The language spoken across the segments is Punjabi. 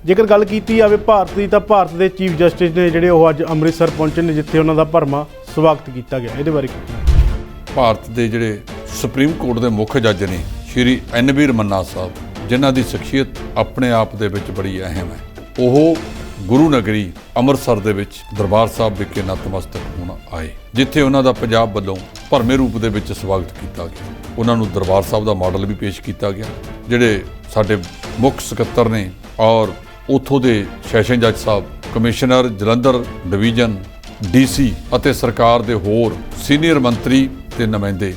ਜੇਕਰ ਗੱਲ ਕੀਤੀ ਜਾਵੇ ਭਾਰਤ ਦੀ ਤਾਂ ਭਾਰਤ ਦੇ ਚੀਫ ਜਸਟਿਸ ਨੇ ਜਿਹੜੇ ਉਹ ਅੱਜ ਅੰਮ੍ਰਿਤਸਰ ਪਹੁੰਚੇ ਨੇ, ਜਿੱਥੇ ਉਹਨਾਂ ਦਾ ਭਰਵਾਂ ਸਵਾਗਤ ਕੀਤਾ ਗਿਆ। ਇਹਦੇ ਬਾਰੇ ਕੀ? ਭਾਰਤ ਦੇ ਜਿਹੜੇ ਸੁਪਰੀਮ ਕੋਰਟ ਦੇ ਮੁੱਖ ਜੱਜ ਨੇ ਸ਼੍ਰੀ ਐਨ.ਵੀ. ਰਮन्ना ਸਾਹਿਬ, ਜਿਨ੍ਹਾਂ ਦੀ ਸ਼ਖਸੀਅਤ ਆਪਣੇ ਆਪ ਦੇ ਵਿੱਚ ਬੜੀ ਅਹਿਮ ਹੈ, ਉਹ ਗੁਰੂ ਨਗਰੀ ਅੰਮ੍ਰਿਤਸਰ ਦੇ ਵਿੱਚ ਦਰਬਾਰ ਸਾਹਿਬ ਵਿਖੇ ਨਤਮਸਤਕ ਹੋਣ ਆਏ, ਜਿੱਥੇ ਉਹਨਾਂ ਦਾ ਪੰਜਾਬ ਵੱਲੋਂ ਭਰਵੇਂ ਰੂਪ ਦੇ ਵਿੱਚ ਸਵਾਗਤ ਕੀਤਾ ਗਿਆ। ਉਹਨਾਂ ਨੂੰ ਦਰਬਾਰ ਸਾਹਿਬ ਦਾ ਮਾਡਲ ਵੀ ਪੇਸ਼ ਕੀਤਾ ਗਿਆ। ਜਿਹੜੇ ਸਾਡੇ ਮੁੱਖ ਸਕੱਤਰ ਨੇ ਔਰ ਉੱਥੋਂ ਦੇ ਸੈਸ਼ਨ ਜੱਜ ਸਾਹਿਬ, ਕਮਿਸ਼ਨਰ ਜਲੰਧਰ ਡਿਵੀਜ਼ਨ, ਡੀਸੀ ਅਤੇ ਸਰਕਾਰ ਦੇ ਹੋਰ ਸੀਨੀਅਰ ਮੰਤਰੀ ਤੇ ਨੁਮਾਇੰਦੇ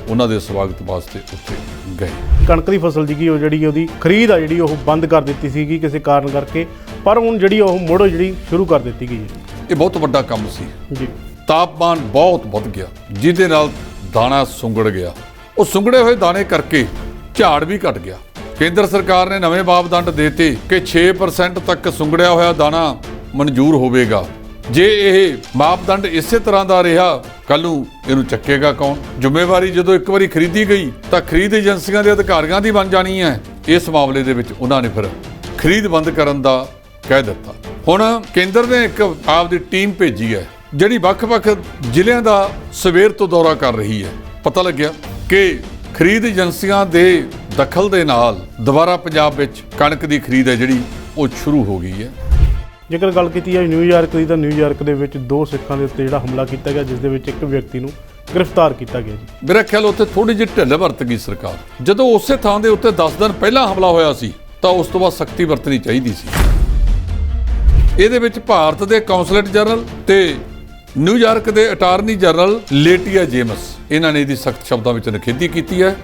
ਉਹਨਾਂ ਦੇ ਸਵਾਗਤ ਵਾਸਤੇ ਉੱਥੇ ਗਏ। ਕਣਕ ਦੀ ਫਸਲ ਜੀ ਉਹ ਜਿਹੜੀ ਉਹਦੀ ਖਰੀਦ ਆ ਜਿਹੜੀ ਉਹ ਬੰਦ ਕਰ ਦਿੱਤੀ ਸੀਗੀ ਕਿਸੇ ਕਾਰਨ ਕਰਕੇ, ਪਰ ਹੁਣ ਜਿਹੜੀ ਉਹ ਮੁੜ ਜਿਹੜੀ ਸ਼ੁਰੂ ਕਰ ਦਿੱਤੀ ਗਈ ਹੈ। ਇਹ ਬਹੁਤ ਵੱਡਾ ਕੰਮ ਸੀ ਜੀ। ਤਾਪਮਾਨ ਬਹੁਤ ਵੱਧ ਗਿਆ, ਜਿਹਦੇ ਨਾਲ ਦਾਣਾ ਸੁੰਗੜ ਗਿਆ। ਉਹ ਸੁੰਗੜੇ ਹੋਏ ਦਾਣੇ ਕਰਕੇ ਝਾੜ ਵੀ ਘਟ ਗਿਆ। ਕੇਂਦਰ ਸਰਕਾਰ ਨੇ ਨਵੇਂ ਮਾਪਦੰਡ ਦੇਤੇ ਕਿ 6% ਤੱਕ ਸੁੰਗੜਿਆ ਹੋਇਆ ਦਾਣਾ ਮਨਜ਼ੂਰ ਹੋਵੇਗਾ। ਜੇ ਇਹ ਮਾਪਦੰਡ ਇਸੇ ਤਰ੍ਹਾਂ ਦਾ ਰਿਹਾ, ਕੱਲ ਨੂੰ ਇਹਨੂੰ ਚੱਕੇਗਾ ਕੌਣ? ਜ਼ਿੰਮੇਵਾਰੀ ਜਦੋਂ ਇੱਕ ਵਾਰੀ ਖਰੀਦੀ ਗਈ ਤਾਂ ਖਰੀਦ ਏਜੰਸੀਆਂ ਦੇ ਅਧਿਕਾਰੀਆਂ ਦੀ ਬਣ ਜਾਣੀ ਹੈ। ਇਸ ਮਾਮਲੇ ਦੇ ਵਿੱਚ ਉਹਨਾਂ ਨੇ ਫਿਰ ਖਰੀਦ ਬੰਦ ਕਰਨ ਦਾ ਕਹਿ ਦਿੱਤਾ। ਹੁਣ ਕੇਂਦਰ ਨੇ ਇੱਕ ਆਪਦੀ ਟੀਮ ਭੇਜੀ ਹੈ, ਜਿਹੜੀ ਵੱਖ-ਵੱਖ ਜ਼ਿਲ੍ਹਿਆਂ ਦਾ ਸਵੇਰ ਤੋਂ ਦੌਰਾ ਕਰ ਰਹੀ ਹੈ। ਪਤਾ ਲੱਗਿਆ ਕਿ ਖਰੀਦ ਏਜੰਸੀਆਂ ਦੇ ਦਖਲ ਦੇ ਨਾਲ ਦੁਬਾਰਾ ਪੰਜਾਬ ਵਿੱਚ ਕਣਕ ਦੀ ਖਰੀਦ ਹੈ ਜਿਹੜੀ ਉਹ ਸ਼ੁਰੂ ਹੋ ਗਈ ਹੈ। ਜੇਕਰ ਗੱਲ ਕੀਤੀ ਜਾਵੇ ਨਿਊਯਾਰਕ ਦੀ, ਤਾਂ ਨਿਊਯਾਰਕ ਦੇ ਵਿੱਚ 2 ਸਿੱਖਾਂ ਦੇ ਉੱਤੇ ਜਿਹੜਾ ਹਮਲਾ ਕੀਤਾ ਗਿਆ, ਜਿਸ ਦੇ ਵਿੱਚ ਇੱਕ ਵਿਅਕਤੀ ਨੂੰ ਗ੍ਰਿਫਤਾਰ ਕੀਤਾ ਗਿਆ ਜੀ। ਮੇਰਾ ਖਿਆਲ ਉੱਥੇ ਥੋੜੀ ਜਿਹੀ ਢਿੱਲ ਵਰਤ ਗਈ ਸਰਕਾਰ। ਜਦੋਂ ਉਸੇ ਥਾਂ ਦੇ ਉੱਤੇ 10 ਦਿਨ ਪਹਿਲਾਂ ਹਮਲਾ ਹੋਇਆ ਸੀ ਤਾਂ ਉਸ ਤੋਂ ਬਾਅਦ ਸਖਤੀ ਵਰਤਣੀ ਚਾਹੀਦੀ ਸੀ। ਇਹਦੇ ਵਿੱਚ ਭਾਰਤ ਦੇ ਕੌਂਸਲੇਟ ਜਨਰਲ ਤੇ ਨਿਊਯਾਰਕ ਦੇ ਅਟਾਰਨੀ ਜਨਰਲ ਲੇਟੀਆ ਜੇਮਸ, ਇਹਨਾਂ ਨੇ ਇਹਦੀ ਸਖਤ ਸ਼ਬਦਾਂ ਵਿੱਚ ਨਿਖੇਧੀ ਕੀਤੀ ਹੈ।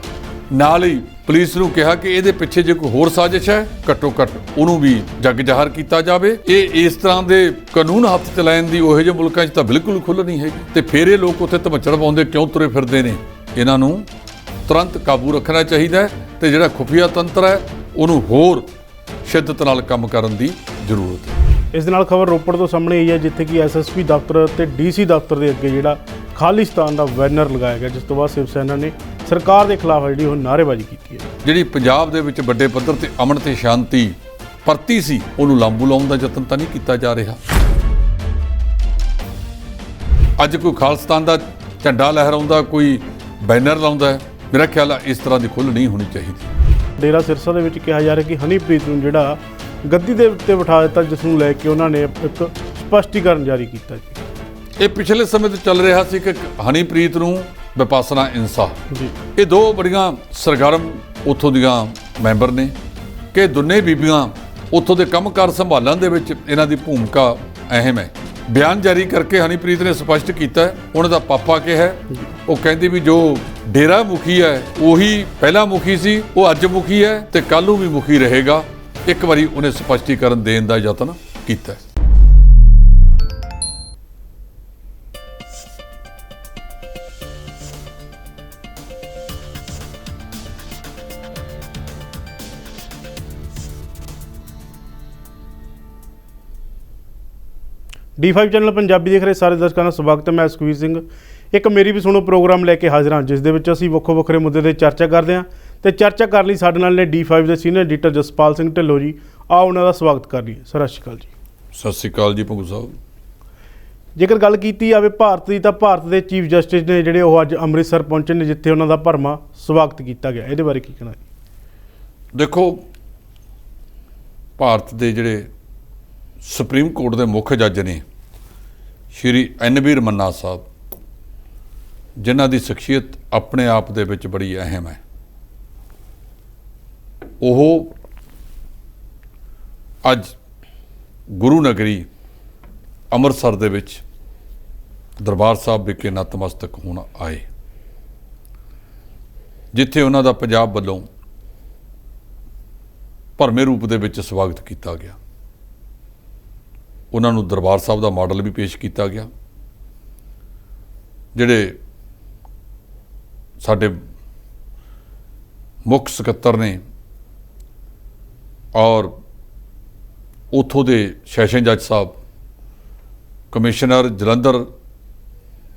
ਨਾਲ ਹੀ ਪੁਲਿਸ ਨੂੰ ਕਿਹਾ ਕਿ ਇਹਦੇ ਪਿੱਛੇ ਜੇ ਕੋਈ ਹੋਰ ਸਾਜ਼ਿਸ਼ ਹੈ, ਘੱਟੋ ਘੱਟ ਉਹਨੂੰ ਵੀ ਜੱਗ ਜ਼ਾਹਰ ਕੀਤਾ ਜਾਵੇ। ਇਹ ਇਸ ਤਰ੍ਹਾਂ ਦੇ ਕਾਨੂੰਨ ਹੱਥ 'ਚ ਲੈਣ ਦੀ ਉਹੋ ਜਿਹੇ ਮੁਲਕਾਂ 'ਚ ਤਾਂ ਬਿਲਕੁਲ ਖੁੱਲ੍ਹ ਨਹੀਂ ਹੈਗੀ। ਤੇ ਫਿਰ ਇਹ ਲੋਕ ਉੱਥੇ ਧਮੱਚੜ ਪਾਉਂਦੇ ਕਿਉਂ ਤੁਰੇ ਫਿਰਦੇ ਨੇ? ਇਹਨਾਂ ਨੂੰ ਤੁਰੰਤ ਕਾਬੂ ਰੱਖਣਾ ਚਾਹੀਦਾ ਹੈ ਤੇ ਜਿਹੜਾ ਖੁਫੀਆ ਤੰਤਰ ਹੈ ਉਹਨੂੰ ਹੋਰ ਸ਼ਿੱਦਤ ਨਾਲ ਕੰਮ ਕਰਨ ਦੀ ਜ਼ਰੂਰਤ ਹੈ। ਇਸ ਦੇ ਨਾਲ ਖਬਰ ਰੋਪੜ ਤੋਂ ਸਾਹਮਣੇ ਆਈ ਹੈ, ਜਿੱਥੇ ਕਿ ਐਸਐਸਪੀ ਦਫ਼ਤਰ ਤੇ ਡੀਸੀ ਦਫ਼ਤਰ ਦੇ ਅੱਗੇ ਜਿਹੜਾ ਖਾਲਿਸਤਾਨ ਦਾ ਬੈਨਰ ਲਗਾਇਆ ਗਿਆ, ਜਿਸ ਤੋਂ ਬਾਅਦ ਸ਼ਿਵ ਸੈਨਾ ਨੇ ਸਰਕਾਰ ਦੇ ਖਿਲਾਫ ਜਿਹੜੀ ਉਹ ਨਾਅਰੇਬਾਜ਼ੀ ਕੀਤੀ ਹੈ। ਜਿਹੜੀ ਪੰਜਾਬ ਦੇ ਵਿੱਚ ਵੱਡੇ ਪੱਧਰ ਤੇ ਅਮਨ ਤੇ ਸ਼ਾਂਤੀ ਪਰਤੀ ਸੀ, ਉਹਨੂੰ ਲਾਂਬੂ ਲਾਉਣ ਦਾ ਯਤਨ ਤਾਂ ਨਹੀਂ ਕੀਤਾ ਜਾ ਰਿਹਾ। ਅੱਜ ਕੋਈ ਖਾਲਿਸਤਾਨ ਦਾ ਝੰਡਾ ਲਹਿਰਾਉਂਦਾ, ਕੋਈ ਬੈਨਰ ਲਾਉਂਦਾ, ਮੇਰਾ ਖਿਆਲ ਹੈ ਇਸ ਤਰ੍ਹਾਂ ਦੀ ਖੁੱਲ੍ਹ ਨਹੀਂ ਹੋਣੀ ਚਾਹੀਦੀ। ਡੇਰਾ ਸਿਰਸਾ ਦੇ ਵਿੱਚ ਕਿਹਾ ਜਾ ਰਿਹਾ ਕਿ ਹਨੀਪ੍ਰੀਤ ਨੂੰ ਜਿਹੜਾ ਗੱਦੀ ਦੇ ਉੱਤੇ ਬਿਠਾ ਦਿੱਤਾ, ਜਿਸ ਨੂੰ ਲੈ ਕੇ ਉਹਨਾਂ ਨੇ ਇੱਕ ਸਪਸ਼ਟੀਕਰਨ ਜਾਰੀ ਕੀਤਾ ਜੀ। ਇਹ ਪਿਛਲੇ ਸਮੇਂ ਤੋਂ ਚੱਲ ਰਿਹਾ ਸੀ ਕਿ ਹਨੀਪ੍ਰੀਤ ਨੂੰ ਵਿਪਾਸਨਾ ਇੰਸਾ ਜੀ, ਇਹ 2 ਬੜੀਆਂ ਸਰਗਰਮ ਉੱਥੋਂ ਦੀਆਂ ਮੈਂਬਰ ਨੇ ਕਿ ਦੋਨੇ ਬੀਬੀਆਂ ਉੱਥੋਂ ਦੇ ਕੰਮਕਾਰ ਸੰਭਾਲਣ ਦੇ ਵਿੱਚ ਇਹਨਾਂ ਦੀ ਭੂਮਿਕਾ ਅਹਿਮ ਹੈ। ਬਿਆਨ ਜਾਰੀ ਕਰਕੇ ਹਨੀਪ੍ਰੀਤ ਨੇ ਸਪਸ਼ਟ ਕੀਤਾ, ਉਹਨਾਂ ਦਾ ਪਾਪਾ ਕਿਹਾ, ਉਹ ਕਹਿੰਦੀ ਵੀ ਜੋ ਡੇਰਾ ਮੁਖੀ ਹੈ ਉਹੀ ਪਹਿਲਾ ਮੁਖੀ ਸੀ, ਉਹ ਅੱਜ ਮੁਖੀ ਹੈ ਤੇ ਕੱਲ੍ਹ ਨੂੰ ਵੀ ਮੁਖੀ ਰਹੇਗਾ। ਇੱਕ ਵਾਰੀ ਉਹਨੇ ਸਪਸ਼ਟੀਕਰਨ ਦੇਣ ਦਾ ਯਤਨ ਕੀਤਾ। D5 ਚੈਨਲ ਪੰਜਾਬੀ ਦੇਖ ਰਹੇ ਸਾਰੇ ਦਰਸ਼ਕਾਂ ਦਾ ਸਵਾਗਤ ਹੈ। ਮੈਂ ਸੁਖਵੀਰ ਸਿੰਘ ਇੱਕ ਮੇਰੀ ਵੀ ਸੁਣੋ ਪ੍ਰੋਗਰਾਮ ਲੈ ਕੇ ਹਾਜ਼ਰ ਹਾਂ, ਜਿਸ ਦੇ ਵਿੱਚ ਅਸੀਂ ਵੱਖੋ ਵੱਖਰੇ ਮੁੱਦੇ 'ਤੇ ਚਰਚਾ ਕਰਦੇ ਹਾਂ। ਤੇ ਚਰਚਾ ਕਰਨ ਲਈ ਸਾਡੇ ਨਾਲ ਨੇ D5 ਦੇ ਸੀਨੀਅਰ ਐਡੀਟਰ ਜਸਪਾਲ ਸਿੰਘ ਢਿੱਲੋਂ ਜੀ। ਆਓ ਉਹਨਾਂ ਦਾ ਸਵਾਗਤ ਕਰ ਲਈਏ। ਸਤਿ ਸ਼੍ਰੀ ਅਕਾਲ ਜੀ। ਸਤਿ ਸ਼੍ਰੀ ਅਕਾਲ ਜੀ ਭੰਗੂ ਸਾਹਿਬ। ਜੇਕਰ ਗੱਲ ਕੀਤੀ ਜਾਵੇ ਭਾਰਤ ਦੀ, ਤਾਂ ਭਾਰਤ ਦੇ ਚੀਫ ਜਸਟਿਸ ਨੇ ਜਿਹੜੇ ਉਹ ਅੱਜ ਅੰਮ੍ਰਿਤਸਰ ਪਹੁੰਚੇ ਨੇ, ਜਿੱਥੇ ਉਹਨਾਂ ਦਾ ਭਰਵਾਂ ਸਵਾਗਤ ਕੀਤਾ ਗਿਆ। ਇਹਦੇ ਬਾਰੇ ਕੀ ਕਹਿਣਾ? ਦੇਖੋ, ਭਾਰਤ ਦੇ ਜਿਹੜੇ ਸੁਪਰੀਮ ਕੋਰਟ ਦੇ ਮੁੱਖ ਜੱਜ ਨੇ ਸ਼੍ਰੀ ਐਨ.ਵੀ. ਰਮन्ना ਸਾਹਿਬ, ਜਿਨ੍ਹਾਂ ਦੀ ਸ਼ਖਸੀਅਤ ਆਪਣੇ ਆਪ ਦੇ ਵਿੱਚ ਬੜੀ ਅਹਿਮ ਹੈ, ਉਹ ਅੱਜ ਗੁਰੂ ਨਗਰੀ ਅੰਮ੍ਰਿਤਸਰ ਦੇ ਵਿੱਚ ਦਰਬਾਰ ਸਾਹਿਬ ਵਿਖੇ ਨਤਮਸਤਕ ਹੋਣ ਆਏ, ਜਿੱਥੇ ਉਹਨਾਂ ਦਾ ਪੰਜਾਬ ਵੱਲੋਂ ਭਰਵੇਂ ਰੂਪ ਦੇ ਵਿੱਚ ਸਵਾਗਤ ਕੀਤਾ ਗਿਆ। ਉਹਨਾਂ ਨੂੰ ਦਰਬਾਰ ਸਾਹਿਬ ਦਾ ਮਾਡਲ ਵੀ ਪੇਸ਼ ਕੀਤਾ ਗਿਆ। ਜਿਹੜੇ ਸਾਡੇ ਮੁੱਖ ਸਕੱਤਰ ਨੇ ਔਰ ਉੱਥੋਂ ਦੇ ਸੈਸ਼ਨ ਜੱਜ ਸਾਹਿਬ, ਕਮਿਸ਼ਨਰ ਜਲੰਧਰ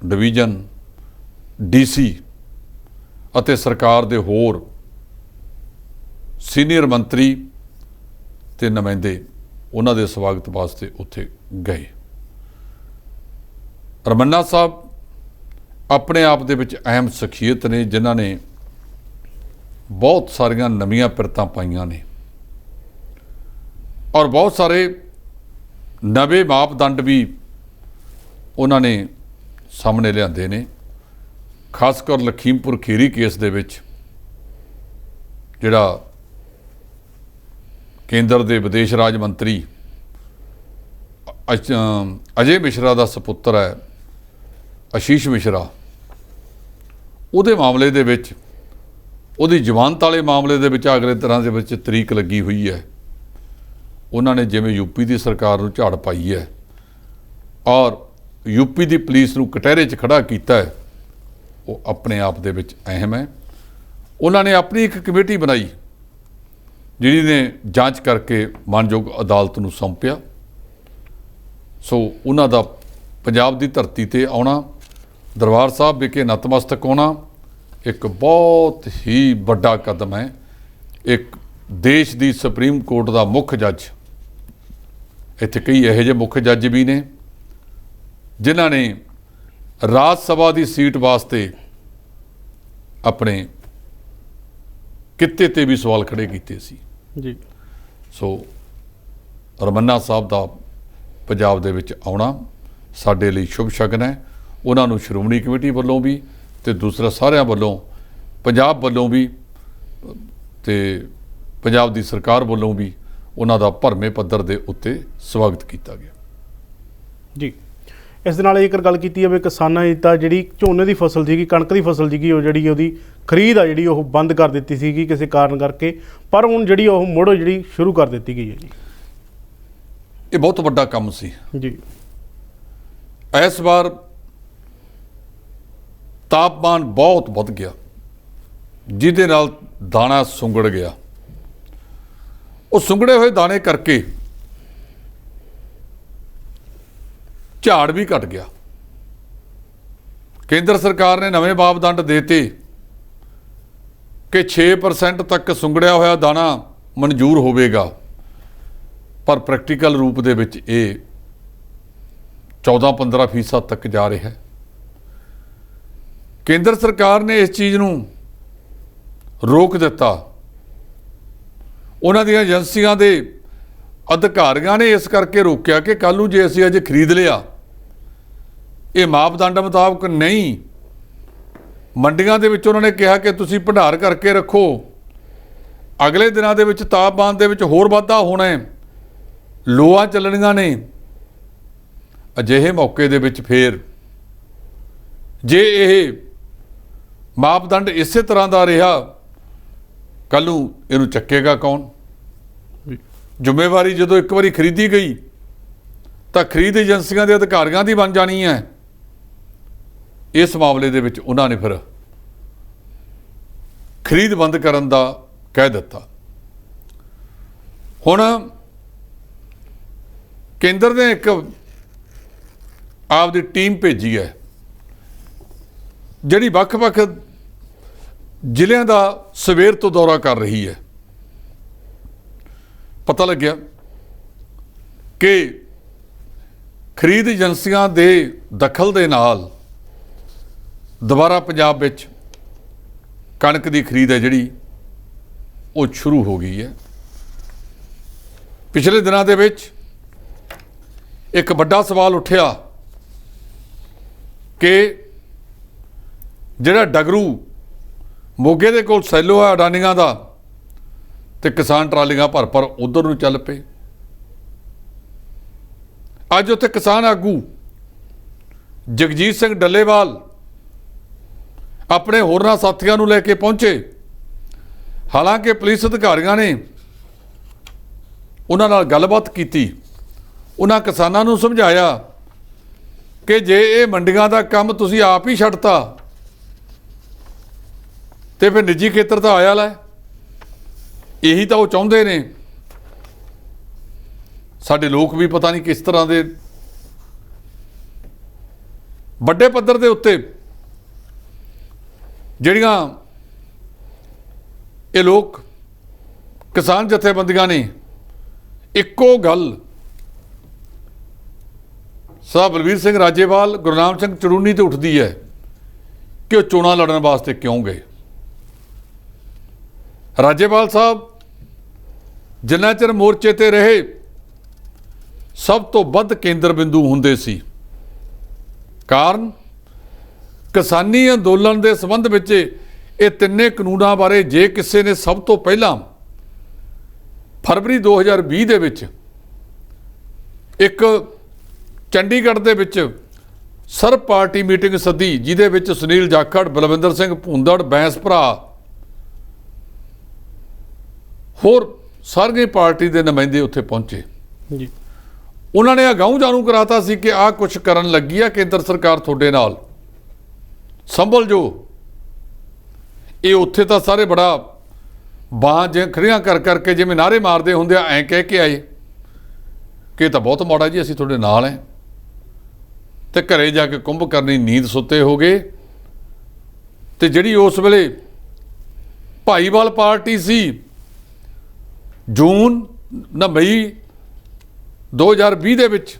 ਡਿਵੀਜ਼ਨ, ਡੀਸੀ ਅਤੇ ਸਰਕਾਰ ਦੇ ਹੋਰ ਸੀਨੀਅਰ ਮੰਤਰੀ ਤੇ ਨੁਮਾਇੰਦੇ ਉਹਨਾਂ ਦੇ ਸਵਾਗਤ ਵਾਸਤੇ ਉੱਥੇ ਗਏ। ਰਮੰਨਾ ਸਾਹਿਬ ਆਪਣੇ ਆਪ ਦੇ ਵਿੱਚ ਅਹਿਮ ਸ਼ਖਸੀਅਤ ਨੇ, ਜਿਨ੍ਹਾਂ ਨੇ ਬਹੁਤ ਸਾਰੀਆਂ ਨਵੀਆਂ ਪਿਰਤਾਂ ਪਾਈਆਂ ਨੇ ਔਰ ਬਹੁਤ ਸਾਰੇ ਨਵੇਂ ਮਾਪਦੰਡ ਵੀ ਉਹਨਾਂ ਨੇ ਸਾਹਮਣੇ ਲਿਆਂਦੇ ਨੇ। ਖਾਸ ਕਰ ਲਖੀਮਪੁਰ ਖੀਰੀ ਕੇਸ ਦੇ ਵਿੱਚ ਜਿਹੜਾ ਕੇਂਦਰ ਦੇ ਵਿਦੇਸ਼ ਰਾਜ ਮੰਤਰੀ ਅਜੇ ਮਿਸ਼ਰਾ ਦਾ ਸਪੁੱਤਰ ਹੈ ਆਸ਼ੀਸ਼ ਮਿਸ਼ਰਾ, ਉਹਦੇ ਮਾਮਲੇ ਦੇ ਵਿੱਚ, ਉਹਦੀ ਜ਼ਮਾਨਤ ਵਾਲੇ ਮਾਮਲੇ ਦੇ ਵਿੱਚ ਅਗਲੇ ਤਰ੍ਹਾਂ ਦੇ ਵਿੱਚ ਤਰੀਕ ਲੱਗੀ ਹੋਈ ਹੈ। ਉਹਨਾਂ ਨੇ ਜਿਵੇਂ ਯੂਪੀ ਦੀ ਸਰਕਾਰ ਨੂੰ ਝਾੜ ਪਾਈ ਹੈ ਔਰ ਯੂਪੀ ਦੀ ਪੁਲਿਸ ਨੂੰ ਕਟਹਿਰੇ 'ਚ ਖੜਾ ਕੀਤਾ ਹੈ, ਉਹ ਆਪਣੇ ਆਪ ਦੇ ਵਿੱਚ ਅਹਿਮ ਹੈ। ਉਹਨਾਂ ਨੇ ਆਪਣੀ ਇੱਕ ਕਮੇਟੀ ਬਣਾਈ ਜਿਹੜੀ ਨੇ ਜਾਂਚ ਕਰਕੇ ਮਾਨਯੋਗ ਅਦਾਲਤ ਨੂੰ ਸੌਂਪਿਆ। ਸੋ ਉਹਨਾਂ ਦਾ ਪੰਜਾਬ ਦੀ ਧਰਤੀ ਤੇ ਆਉਣਾ, ਦਰਬਾਰ ਸਾਹਿਬ ਵਿਖੇ ਨਤਮਸਤਕ ਹੋਣਾ ਇੱਕ ਬਹੁਤ ਹੀ ਵੱਡਾ ਕਦਮ ਹੈ। ਇੱਕ ਦੇਸ਼ ਦੀ ਸੁਪਰੀਮ ਕੋਰਟ ਦਾ ਮੁੱਖ ਜੱਜ, ਇੱਥੇ ਕਈ ਇਹੋ ਜਿਹੇ ਮੁੱਖ ਜੱਜ ਵੀ ਨੇ ਜਿਨ੍ਹਾਂ ਨੇ ਰਾਜ ਸਭਾ ਦੀ ਸੀਟ ਵਾਸਤੇ ਆਪਣੇ ਕਿੱਤੇ ਤੇ ਵੀ ਸਵਾਲ ਖੜੇ ਕੀਤੇ ਸੀ ਜੀ। ਸੋ ਰਮੰਨਾ ਸਾਹਿਬ ਦਾ ਪੰਜਾਬ ਦੇ ਵਿੱਚ ਆਉਣਾ ਸਾਡੇ ਲਈ ਸ਼ੁਭ ਸ਼ਗਨ ਹੈ। ਉਹਨਾਂ ਨੂੰ ਸ਼੍ਰੋਮਣੀ ਕਮੇਟੀ ਵੱਲੋਂ ਵੀ ਤੇ ਦੂਸਰਾ ਸਾਰਿਆਂ ਵੱਲੋਂ, ਪੰਜਾਬ ਵੱਲੋਂ ਵੀ ਤੇ ਪੰਜਾਬ ਦੀ ਸਰਕਾਰ ਵੱਲੋਂ ਵੀ ਉਹਨਾਂ ਦਾ ਭਰਵੇਂ ਪੱਧਰ ਦੇ ਉੱਤੇ ਸਵਾਗਤ ਕੀਤਾ ਗਿਆ ਜੀ। ਇਸ ਦੇ ਨਾਲ ਜੇਕਰ ਗੱਲ ਕੀਤੀ ਜਾਵੇ ਕਿਸਾਨਾਂ ਦੀ, ਤਾਂ ਜਿਹੜੀ ਝੋਨੇ ਦੀ ਫਸਲ ਸੀਗੀ, ਕਣਕ ਦੀ ਫਸਲ ਸੀਗੀ, ਉਹ ਜਿਹੜੀ ਉਹਦੀ ਖਰੀਦ ਆ ਜਿਹੜੀ ਉਹ ਬੰਦ ਕਰ ਦਿੱਤੀ ਸੀਗੀ ਕਿਸੇ ਕਾਰਨ ਕਰਕੇ, ਪਰ ਹੁਣ ਜਿਹੜੀ ਉਹ ਮੁੜ ਜਿਹੜੀ ਸ਼ੁਰੂ ਕਰ ਦਿੱਤੀ ਗਈ ਹੈ ਜੀ। ਇਹ ਬਹੁਤ ਵੱਡਾ ਕੰਮ ਸੀ ਜੀ। ਇਸ ਵਾਰ ਤਾਪਮਾਨ ਬਹੁਤ ਵੱਧ ਗਿਆ, ਜਿਹਦੇ ਨਾਲ ਦਾਣਾ ਸੁੰਗੜ ਗਿਆ। ਉਹ ਸੁੰਗੜੇ ਹੋਏ ਦਾਣੇ ਕਰਕੇ ਝਾੜ ਵੀ ਘਟ ਗਿਆ। ਕੇਂਦਰ ਸਰਕਾਰ ਨੇ ਨਵੇਂ ਮਾਪਦੰਡ ਦੇਤੇ ਕਿ 6% ਤੱਕ ਸੁੰਗੜਿਆ ਹੋਇਆ ਦਾਣਾ ਮਨਜ਼ੂਰ ਹੋਵੇਗਾ, ਪਰ ਪ੍ਰੈਕਟੀਕਲ ਰੂਪ ਦੇ ਵਿੱਚ ਇਹ 14-15% ਤੱਕ ਜਾ ਰਿਹਾ ਹੈ। ਕੇਂਦਰ ਸਰਕਾਰ ਨੇ ਇਸ ਚੀਜ਼ ਨੂੰ ਰੋਕ ਦਿੱਤਾ। ਉਹਨਾਂ ਦੀਆਂ ਏਜੰਸੀਆਂ ਦੇ ਅਧਿਕਾਰੀਆਂ ਨੇ ਇਸ ਕਰਕੇ ਰੋਕਿਆ ਕਿ ਕੱਲ੍ਹ ਨੂੰ ਜੇ ਅਸੀਂ ਅਜੇ ਖਰੀਦ ਲਿਆ, ਇਹ ਮਾਪਦੰਡ ਮੁਤਾਬਕ ਨਹੀਂ, ਮੰਡੀਆਂ ਦੇ ਵਿੱਚ ਉਹਨਾਂ ਨੇ ਕਿਹਾ ਕਿ ਤੁਸੀਂ ਭੰਡਾਰ ਕਰਕੇ ਰੱਖੋ, ਅਗਲੇ ਦਿਨਾਂ ਦੇ ਵਿੱਚ ਤਾਪਮਾਨ ਦੇ ਵਿੱਚ ਹੋਰ ਵਾਧਾ ਹੋਣਾ ਹੈ, ਲੋਆਂ ਚੱਲਣੀਆਂ ਨੇ। ਅਜਿਹੇ ਮੌਕੇ ਦੇ ਵਿੱਚ ਫੇਰ ਜੇ ਇਹ ਮਾਪਦੰਡ ਇਸੇ ਤਰ੍ਹਾਂ ਦਾ ਰਿਹਾ, ਕੱਲ੍ਹ ਨੂੰ ਇਹਨੂੰ ਚੱਕੇਗਾ ਕੌਣ? ਜ਼ਿੰਮੇਵਾਰੀ ਜਦੋਂ ਇੱਕ ਵਾਰੀ ਖਰੀਦੀ ਗਈ ਤਾਂ ਖਰੀਦ ਏਜੰਸੀਆਂ ਦੇ ਅਧਿਕਾਰੀਆਂ ਦੀ ਬਣ ਜਾਣੀ ਹੈ। ਇਸ ਮਾਮਲੇ ਦੇ ਵਿੱਚ ਉਹਨਾਂ ਨੇ ਫਿਰ ਖਰੀਦ ਬੰਦ ਕਰਨ ਦਾ ਕਹਿ ਦਿੱਤਾ। ਹੁਣ ਕੇਂਦਰ ਨੇ ਇੱਕ ਆਪਦੀ ਟੀਮ ਭੇਜੀ ਹੈ ਜਿਹੜੀ ਵੱਖ-ਵੱਖ ਜ਼ਿਲ੍ਹਿਆਂ ਦਾ ਸਵੇਰ ਤੋਂ ਦੌਰਾ ਕਰ ਰਹੀ ਹੈ। ਪਤਾ ਲੱਗਿਆ ਕਿ ਖਰੀਦ ਏਜੰਸੀਆਂ ਦੇ ਦਖਲ ਦੇ ਨਾਲ ਦੁਬਾਰਾ ਪੰਜਾਬ ਵਿੱਚ ਕਣਕ ਦੀ ਖਰੀਦ ਹੈ ਜਿਹੜੀ ਉਹ ਸ਼ੁਰੂ ਹੋ ਗਈ ਹੈ। ਪਿਛਲੇ ਦਿਨਾਂ ਦੇ ਵਿੱਚ ਇੱਕ ਵੱਡਾ ਸਵਾਲ ਉੱਠਿਆ ਕਿ ਜਿਹੜਾ ਡਗਰੂ ਮੋਗੇ ਦੇ ਕੋਲ ਸੈਲੋ ਹੈ ਅਡਾਨੀਆਂ ਦਾ, ਤੇ ਕਿਸਾਨ ਟਰਾਲੀਆਂ ਭਰ ਉਧਰ ਨੂੰ ਚੱਲ ਪਏ। ਅੱਜ ਉੱਥੇ ਕਿਸਾਨ ਆਗੂ ਜਗਜੀਤ ਸਿੰਘ ਡੱਲੇਵਾਲ ਆਪਣੇ ਹੋਰਨਾਂ ਸਾਥੀਆਂ ਨੂੰ ਲੈ ਕੇ ਪਹੁੰਚੇ। ਹਾਲਾਂਕਿ ਪੁਲਿਸ ਅਧਿਕਾਰੀਆਂ ਨੇ ਉਹਨਾਂ ਨਾਲ ਗੱਲਬਾਤ ਕੀਤੀ, ਉਹਨਾਂ ਕਿਸਾਨਾਂ ਨੂੰ ਸਮਝਾਇਆ ਕਿ ਜੇ ਇਹ ਮੰਡੀਆਂ ਦਾ ਕੰਮ ਤੁਸੀਂ ਆਪ ਹੀ ਛੱਡਤਾ ਤੇ ਫਿਰ ਨਿੱਜੀ ਖੇਤਰ ਤਾਂ ਆਇਆ ਲੈ। ਇਹੀ ਤਾਂ ਉਹ ਚਾਹੁੰਦੇ ਨੇ। ਸਾਡੇ ਲੋਕ ਵੀ ਪਤਾ ਨਹੀਂ ਕਿਸ ਤਰ੍ਹਾਂ ਦੇ ਵੱਡੇ ਪੱਧਰ ਦੇ ਉੱਤੇ ਜਿਹੜੀਆਂ ਇਹ ਲੋਕ ਕਿਸਾਨ ਜਥੇਬੰਦੀਆਂ ਨੇ ਇੱਕੋ ਗੱਲ ਸਾਹਿਬ ਬਲਵੀਰ ਸਿੰਘ ਰਾਜੇਵਾਲ ਗੁਰਨਾਮ ਸਿੰਘ ਚੜੂਨੀ ਤੇ ਉੱਠਦੀ ਹੈ ਕਿ ਉਹ ਚੋਣਾਂ ਲੜਨ ਵਾਸਤੇ ਕਿਉਂ ਗਏ। ਰਾਜੇਵਾਲ ਸਾਹਿਬ ਜਿੰਨਾ ਚਿਰ ਮੋਰਚੇ ਤੇ ਰਹੇ ਸਭ ਤੋਂ ਵੱਧ ਕੇਂਦਰ ਬਿੰਦੂ ਹੁੰਦੇ ਸੀ। ਕਾਰਨ ਕਿਸਾਨੀ ਅੰਦੋਲਨ ਦੇ ਸੰਬੰਧ ਵਿੱਚ ਇਹ ਤਿੰਨੇ ਕਾਨੂੰਨਾਂ ਬਾਰੇ ਜੇ ਕਿਸੇ ਨੇ ਸਭ ਤੋਂ ਪਹਿਲਾਂ ਫਰਵਰੀ 2020 ਦੇ ਵਿੱਚ ਇੱਕ ਚੰਡੀਗੜ੍ਹ ਦੇ ਵਿੱਚ ਸਰਬ ਪਾਰਟੀ ਮੀਟਿੰਗ ਸੱਦੀ, ਜਿਹਦੇ ਵਿੱਚ ਸੁਨੀਲ ਜਾਖੜ, ਬਲਵਿੰਦਰ ਸਿੰਘ ਭੂੰਦੜ, ਬੈਂਸ ਭਰਾ ਹੋਰ ਸਾਰੀਆਂ ਪਾਰਟੀ ਦੇ ਨੁਮਾਇੰਦੇ ਉੱਥੇ ਪਹੁੰਚੇ ਜੀ। ਉਹਨਾਂ ਨੇ ਅਗਾਊਂ ਜਾਣੂ ਕਰਾਤਾ ਸੀ ਕਿ ਆਹ ਕੁਛ ਕਰਨ ਲੱਗੀ ਆ ਕੇਂਦਰ ਸਰਕਾਰ ਤੁਹਾਡੇ ਨਾਲ, ਸੰਭਲ ਜੋ। ਇਹ ਉੱਥੇ ਤਾਂ ਸਾਰੇ ਬੜਾ ਬਾਂਹ ਜੇ ਖੜੀਆਂ ਕਰ ਕਰਕੇ ਜਿਵੇਂ ਨਾਅਰੇ ਮਾਰਦੇ ਹੁੰਦੇ ਆ ਐਂ ਕਹਿ ਕੇ ਆਏ ਕਿ ਇਹ ਤਾਂ ਬਹੁਤ ਮਾੜਾ ਜੀ, ਅਸੀਂ ਤੁਹਾਡੇ ਨਾਲ ਹੈ। ਤੇ ਘਰੇ ਜਾ ਕੇ ਕੁੰਭ ਕਰਨੀ ਨੀਂਦ ਸੁੱਤੇ ਹੋ ਗਏ। ਤੇ ਜਿਹੜੀ ਉਸ ਵੇਲੇ ਭਾਈਵਾਲ ਪਾਰਟੀ ਸੀ, ਮਈ 2020 ਦੇ ਵਿੱਚ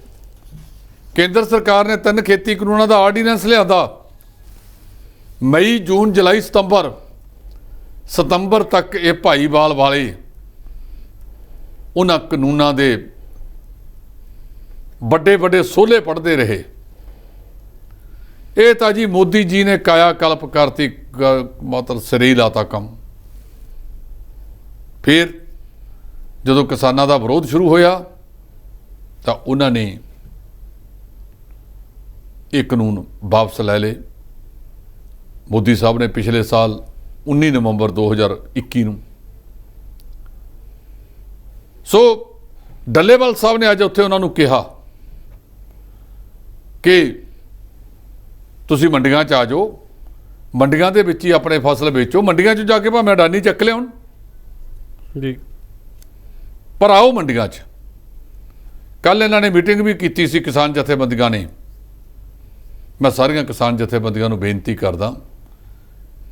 ਕੇਂਦਰ ਸਰਕਾਰ ਨੇ 3 ਖੇਤੀ ਕਾਨੂੰਨਾਂ ਦਾ ਆਰਡੀਨੈਂਸ ਲਿਆਂਦਾ। ਮਈ, ਜੂਨ, ਜੁਲਾਈ, ਸਤੰਬਰ ਤੱਕ ਇਹ ਭਾਈਵਾਲ ਵਾਲੇ ਉਹਨਾਂ ਕਾਨੂੰਨਾਂ ਦੇ ਵੱਡੇ ਵੱਡੇ ਸੋਲੇ ਪੜ੍ਹਦੇ ਰਹੇ। ਇਹ ਤਾਂ ਜੀ ਮੋਦੀ ਜੀ ਨੇ ਕਾਇਆ ਕਲਪ ਕਰਤੀ, ਮਤਲਬ ਸਿਰੇ ਹੀ ਲਾਤਾ ਕੰਮ। ਫਿਰ ਜਦੋਂ ਕਿਸਾਨਾਂ ਦਾ ਵਿਰੋਧ ਸ਼ੁਰੂ ਹੋਇਆ ਤਾਂ ਉਹਨਾਂ ਨੇ ਇਹ ਕਾਨੂੰਨ ਵਾਪਸ ਲੈ ਲਏ। ਮੋਦੀ ਸਾਹਿਬ ਨੇ ਪਿਛਲੇ ਸਾਲ 19 ਨਵੰਬਰ 2021 ਨੂੰ। ਸੋ ਡੱਲੇਵਾਲ ਸਾਹਿਬ ਨੇ ਅੱਜ ਉੱਥੇ ਉਹਨਾਂ ਨੂੰ ਕਿਹਾ ਕਿ ਤੁਸੀਂ ਮੰਡੀਆਂ 'ਚ ਆ ਜਾਓ, ਮੰਡੀਆਂ ਦੇ ਵਿੱਚ ਹੀ ਆਪਣੇ ਫਸਲ ਵੇਚੋ, ਮੰਡੀਆਂ 'ਚ ਜਾ ਕੇ ਭਾਵੇਂ ਅਡਾਨੀ ਚੱਕ ਲਿਆਉਣ ਜੀ, ਪਰ ਆਓ ਮੰਡੀਆਂ 'ਚ। ਕੱਲ੍ਹ ਇਹਨਾਂ ਨੇ ਮੀਟਿੰਗ ਵੀ ਕੀਤੀ ਸੀ ਕਿਸਾਨ ਜਥੇਬੰਦੀਆਂ ਨੇ। ਮੈਂ ਸਾਰੀਆਂ ਕਿਸਾਨ ਜਥੇਬੰਦੀਆਂ ਨੂੰ ਬੇਨਤੀ ਕਰਦਾ